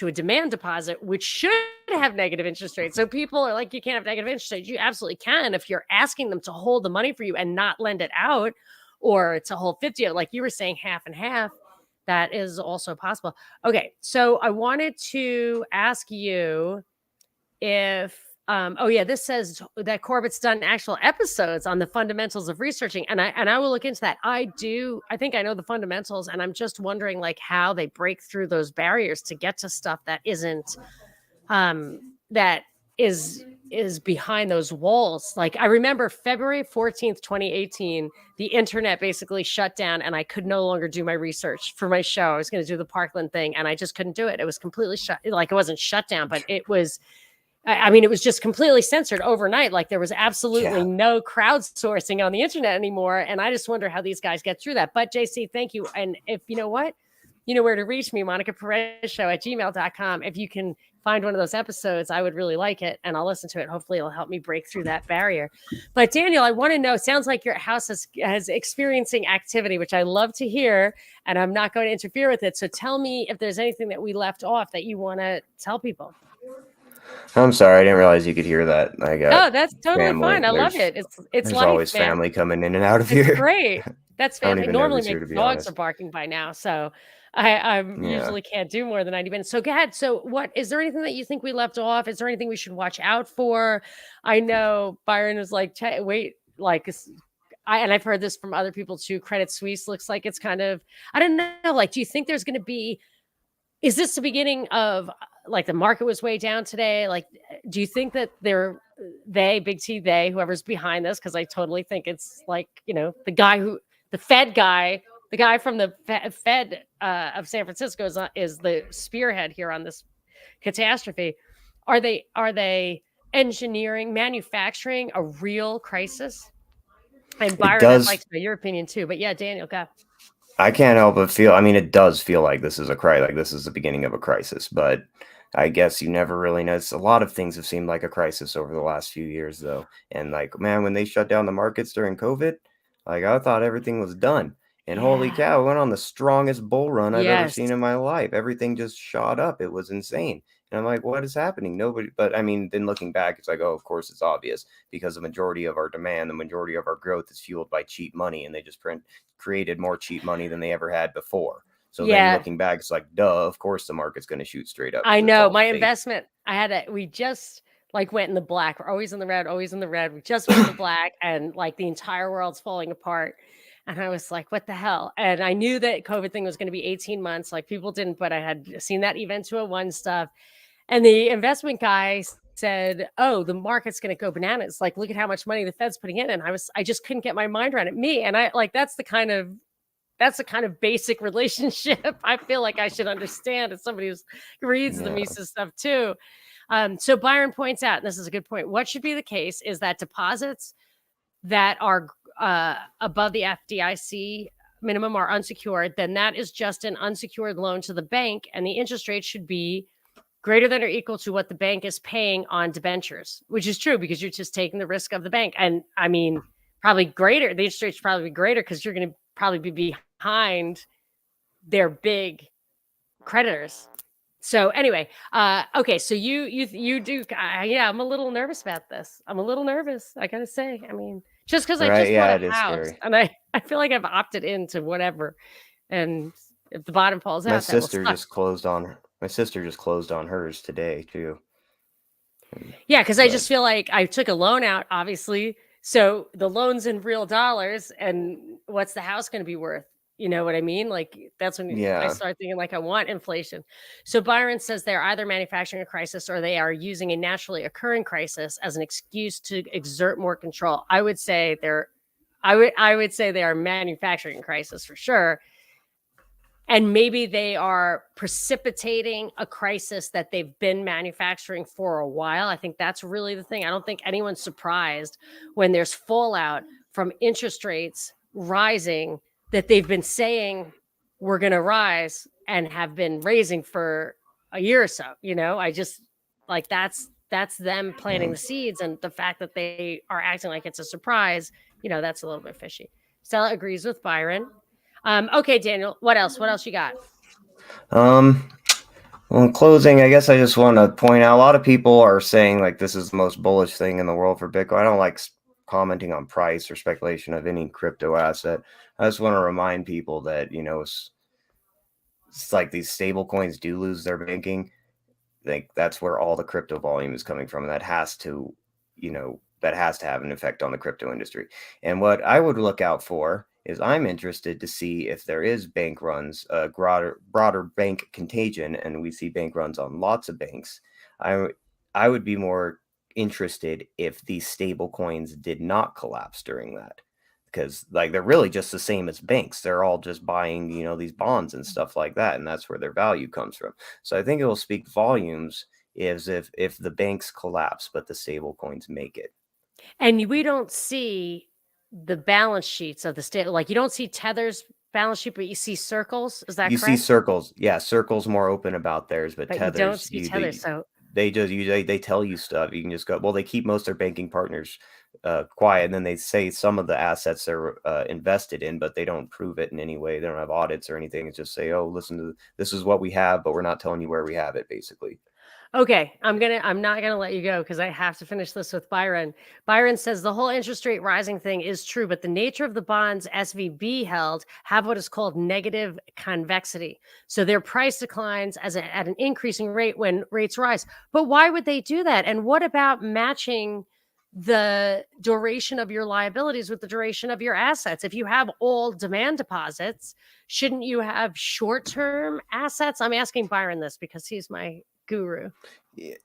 a demand deposit, which should have negative interest rates. So people are like, you can't have negative interest rates. You absolutely can if you're asking them to hold the money for you and not lend it out, or to hold 50, like you were saying, half and half. That is also possible. Okay, so I wanted to ask you if this says that Corbett's done actual episodes on the fundamentals of researching, and I will look into that. I think I know the fundamentals, and I'm just wondering like how they break through those barriers to get to stuff that isn't that is behind those walls. Like I remember February 14th, 2018, the internet basically shut down and I could no longer do my research for my show. I was going to do the Parkland thing and I just couldn't do it. It was completely shut. Like it wasn't shut down, but it was, I mean, it was just completely censored overnight. Like there was absolutely no crowdsourcing on the internet anymore. And I just wonder how these guys get through that. But JC, thank you. And if you know what, you know where to reach me, MonicaPerezShow@gmail.com. If you can find one of those episodes, I would really like it. And I'll listen to it. Hopefully it'll help me break through that barrier. But Daniel, I want to know, sounds like your house has experiencing activity, which I love to hear. And I'm not going to interfere with it. So tell me if there's anything that we left off that you want to tell people. I'm sorry, I didn't realize you could hear that. That's totally fine. I love it. It's life, always man. family coming in and out of here. Great. That's family. Normally my dogs are barking by now, so I usually can't do more than 90 minutes. So go ahead. So what is there anything that you think we left off? Is there anything we should watch out for? I know Byron was like, wait, like I've heard this from other people too. Credit Suisse looks like it's kind of, I don't know. Like, do you think there's going to be? Is this the beginning of like the market was way down today? Like, do you think that Big T, whoever's behind this, because I totally think it's like, the Fed guy, the guy from the Fed of San Francisco is the spearhead here on this catastrophe. Are they manufacturing a real crisis? And Byron, I'd like to know your opinion too. But yeah, Daniel, go. I can't help but feel, it does feel like this is this is the beginning of a crisis, but I guess you never really know. A lot of things have seemed like a crisis over the last few years though. And like, man, when they shut down the markets during COVID, like I thought everything was done. And holy cow, it went on the strongest bull run I've ever seen in my life. Everything just shot up. It was insane. And I'm like, what is happening? Nobody, but I mean, then looking back, it's like, oh, of course it's obvious because the majority of our demand, the majority of our growth is fueled by cheap money. And they just created more cheap money than they ever had before. So then looking back, it's like, duh, of course the market's going to shoot straight up. I know my investment, we just like went in the black. We're always in the red, always in the red. We just went in the black and like the entire world's falling apart. And I was like, what the hell? And I knew that COVID thing was going to be 18 months. Like people didn't, but I had seen that Event 201 stuff. And the investment guy said, oh, the market's going to go bananas. Like, look at how much money the Fed's putting in. And I just couldn't get my mind around it. And I like, that's the kind of that's a kind of basic relationship I feel like I should understand as somebody who reads the Yeah. Mises stuff too. So Byron points out, and this is a good point, what should be the case is that deposits that are above the FDIC minimum are unsecured, then that is just an unsecured loan to the bank, and the interest rate should be greater than or equal to what the bank is paying on debentures, which is true because you're just taking the risk of the bank. And I mean, probably greater. The interest rate should probably be greater because you're going to probably be behind their big creditors. So anyway, okay. So you do, yeah. I'm a little nervous about this. I'm a little nervous. I gotta say. I mean, just because I Right. just bought Yeah, a it is house, scary. and I feel like I've opted into whatever, and if the bottom falls My out, that will sister suck. just closed on my sister just closed on hers today too. Yeah, because I But just feel like I took a loan out, obviously. So the loan's in real dollars, and what's the house going to be worth? You know what I mean? Like that's when I yeah. start thinking like I want inflation. So Byron says they're either manufacturing a crisis or they are using a naturally occurring crisis as an excuse to exert more control. I would say I would say they are manufacturing a crisis for sure. And maybe they are precipitating a crisis that they've been manufacturing for a while. I think that's really the thing. I don't think anyone's surprised when there's fallout from interest rates rising that they've been saying we're going to rise and have been raising for a year or so. You know, I just like that's them planting the seeds, and the fact that they are acting like it's a surprise, you know, that's a little bit fishy. Stella agrees with Byron. Okay, Daniel, what else? What else you got? Well, in closing, I guess I just want to point out a lot of people are saying like this is the most bullish thing in the world for Bitcoin. I don't like commenting on price or speculation of any crypto asset. I just want to remind people that, you know, it's like these stable coins do lose their banking. Like that's where all the crypto volume is coming from. And that has to, you know, that has to have an effect on the crypto industry. And what I would look out for is I'm interested to see if there is bank runs, broader bank contagion, and we see bank runs on lots of banks. I would be more interested if these stable coins did not collapse during that, because like they're really just the same as banks. They're all just buying, you know, these bonds and stuff like that, and that's where their value comes from. So I think it will speak volumes is if the banks collapse but the stable coins make it. And we don't see the balance sheets of the state. Like you don't see Tether's balance sheet, but you see Circles. Is that You see correct? Circles, yeah, Circle's more open about theirs, but But you don't Tether's see Tether. So they tell you stuff. You can just go, well, they keep most of their banking partners quiet, and then they say some of the assets they're invested in, but they don't prove it in any way. They don't have audits or anything. It's just say, oh, listen to this is what we have, but we're not telling you where we have it, basically. okay, I'm not gonna let you go because I have to finish this with Byron. Byron says the whole interest rate rising thing is true, but the nature of the bonds SVB held have what is called negative convexity. So their price declines at an increasing rate when rates rise. But why would they do that? And what about matching the duration of your liabilities with the duration of your assets? If you have all demand deposits, shouldn't you have short-term assets? I'm asking Byron this because he's my guru.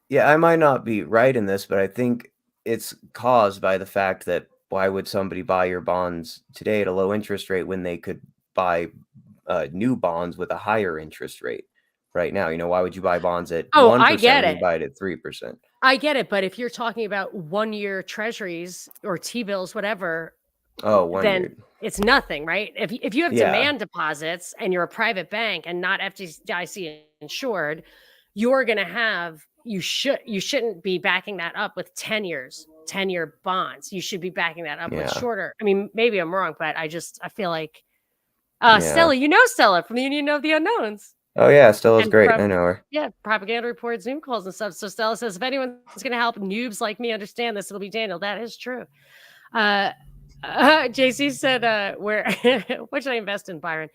Yeah, I might not be right in this, but I think it's caused by the fact that why would somebody buy your bonds today at a low interest rate when they could buy new bonds with a higher interest rate right now? You know, why would you buy bonds at Oh, I 1% get when you it. buy it at 3%? I get it. But if you're talking about 1 year treasuries or T bills, whatever, Oh, 1 then year. it's nothing, right? If you have Yeah, demand deposits and you're a private bank and not FDIC insured, you're going to have you shouldn't be backing that up with 10-year bonds. You should be backing that up with yeah, shorter. I mean, maybe I'm wrong, but I feel like yeah. Stella, you know Stella from the Union of the Unknowns. Oh, yeah, Stella's And great. I know her. yeah, propaganda reports, Zoom calls and stuff. So Stella says, if anyone's going to help noobs like me understand this, it'll be Daniel. That is true. JC said, where, what should I invest in, Byron?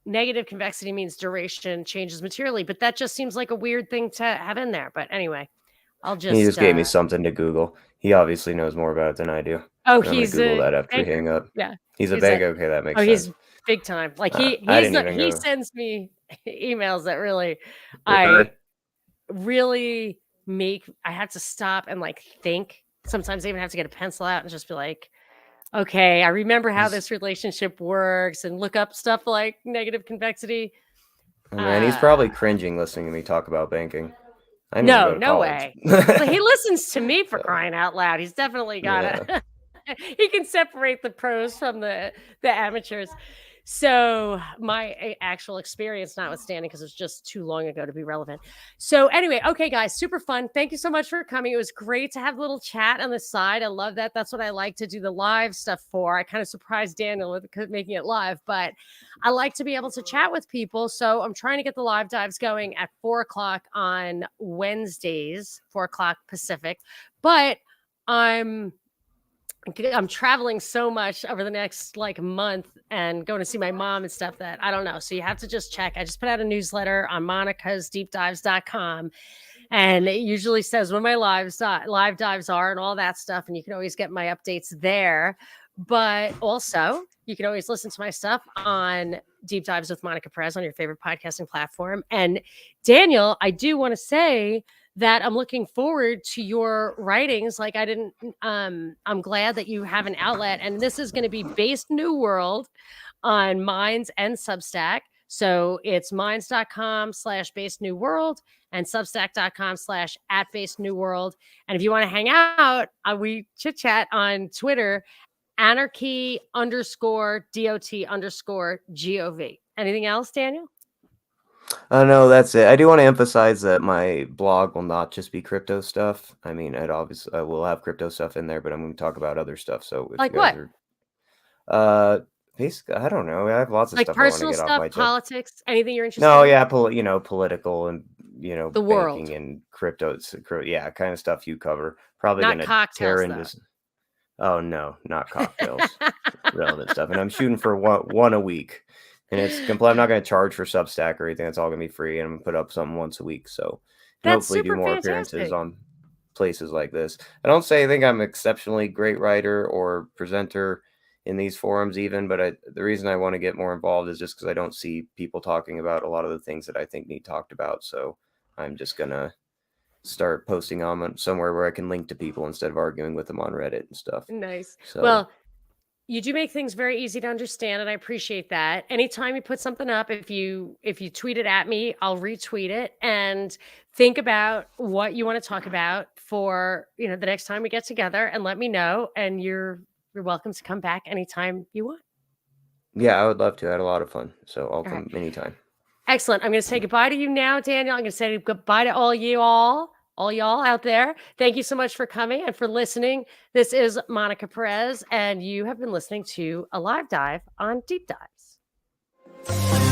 Negative convexity means duration changes materially, but that just seems like a weird thing to have in there. But anyway, I'll He just, just gave me something to Google. He obviously knows more about it than I do. oh, And I'm gonna he's Google a that after we banker. hang up. Yeah. He's a He's a, bank. Okay, that oh, makes he's sense. big time. Like I didn't even he go. sends me emails that really, Really? I really I have to stop and like think. Sometimes I even have to get a pencil out and just be like, Okay, I remember how He's, this relationship works and look up stuff like negative convexity. oh man, he's Uh, probably cringing listening to me talk about banking. I didn't even go no, to no college. way. But he listens to me for So, crying out loud. He's definitely got yeah. a he can separate the pros from the amateurs. So my actual experience notwithstanding, because it was just too long ago to be relevant. So anyway, okay, guys, super fun. Thank you so much for coming. It was great to have a little chat on the side. I love that. That's what I like to do the live stuff for. I kind of surprised Daniel with making it live, but I like to be able to chat with people. So I'm trying to get the live dives going at 4 o'clock on Wednesdays, 4 o'clock Pacific. But I'm traveling so much over the next like month and going to see my mom and stuff that I don't know. So you have to just check. I just put out a newsletter on monicasdeepdives.com, and it usually says when my live dives are and all that stuff. And you can always get my updates there. But also, you can always listen to my stuff on Deep Dives with Monica Perez on your favorite podcasting platform. And Daniel, I do want to say that I'm looking forward to your writings. Like I'm glad that you have an outlet, and this is going to be based New World on Minds and Substack. So it's minds.com/based new world and substack.com/@based new world. And if you want to hang out, we chit chat on Twitter, anarchy_dot_gov. Anything else, Daniel? No, that's it. I do want to emphasize that my blog will not just be crypto stuff. I mean, I will have crypto stuff in there, but I'm going to talk about other stuff. So if Like you guys what? are, basically, I don't know. I have lots of Like stuff I want to personal get off stuff, my chest. politics, anything you're interested No, in? yeah, political and The world, banking and crypto. Yeah, kind of stuff you cover. Probably not going to tear cocktails, into. though. Oh no, not cocktails. Relevant stuff, and I'm shooting for one a week, and it's complete. I'm not going to charge for Substack or anything. It's all going to be free, and I'm going to put up something once a week. So, and That's hopefully do super more appearances fantastic. on places like this. I don't say I think I'm an exceptionally great writer or presenter in these forums even, but the reason I want to get more involved is just because I don't see people talking about a lot of the things that I think need talked about. So I'm just gonna start posting on somewhere where I can link to people instead of arguing with them on Reddit and stuff. Nice. So Well, you do make things very easy to understand, and I appreciate that. Anytime you put something up, if you tweet it at me, I'll retweet it, and think about what you want to talk about for, the next time we get together, and let me know. And you're welcome to come back anytime you want. yeah, I would love to. I had a lot of fun. So I'll All right. come anytime. Excellent. I'm going to say goodbye to you now, Daniel. I'm going to say goodbye to all y'all out there. Thank you so much for coming and for listening. This is Monica Perez, and you have been listening to a live dive on Deep Dives.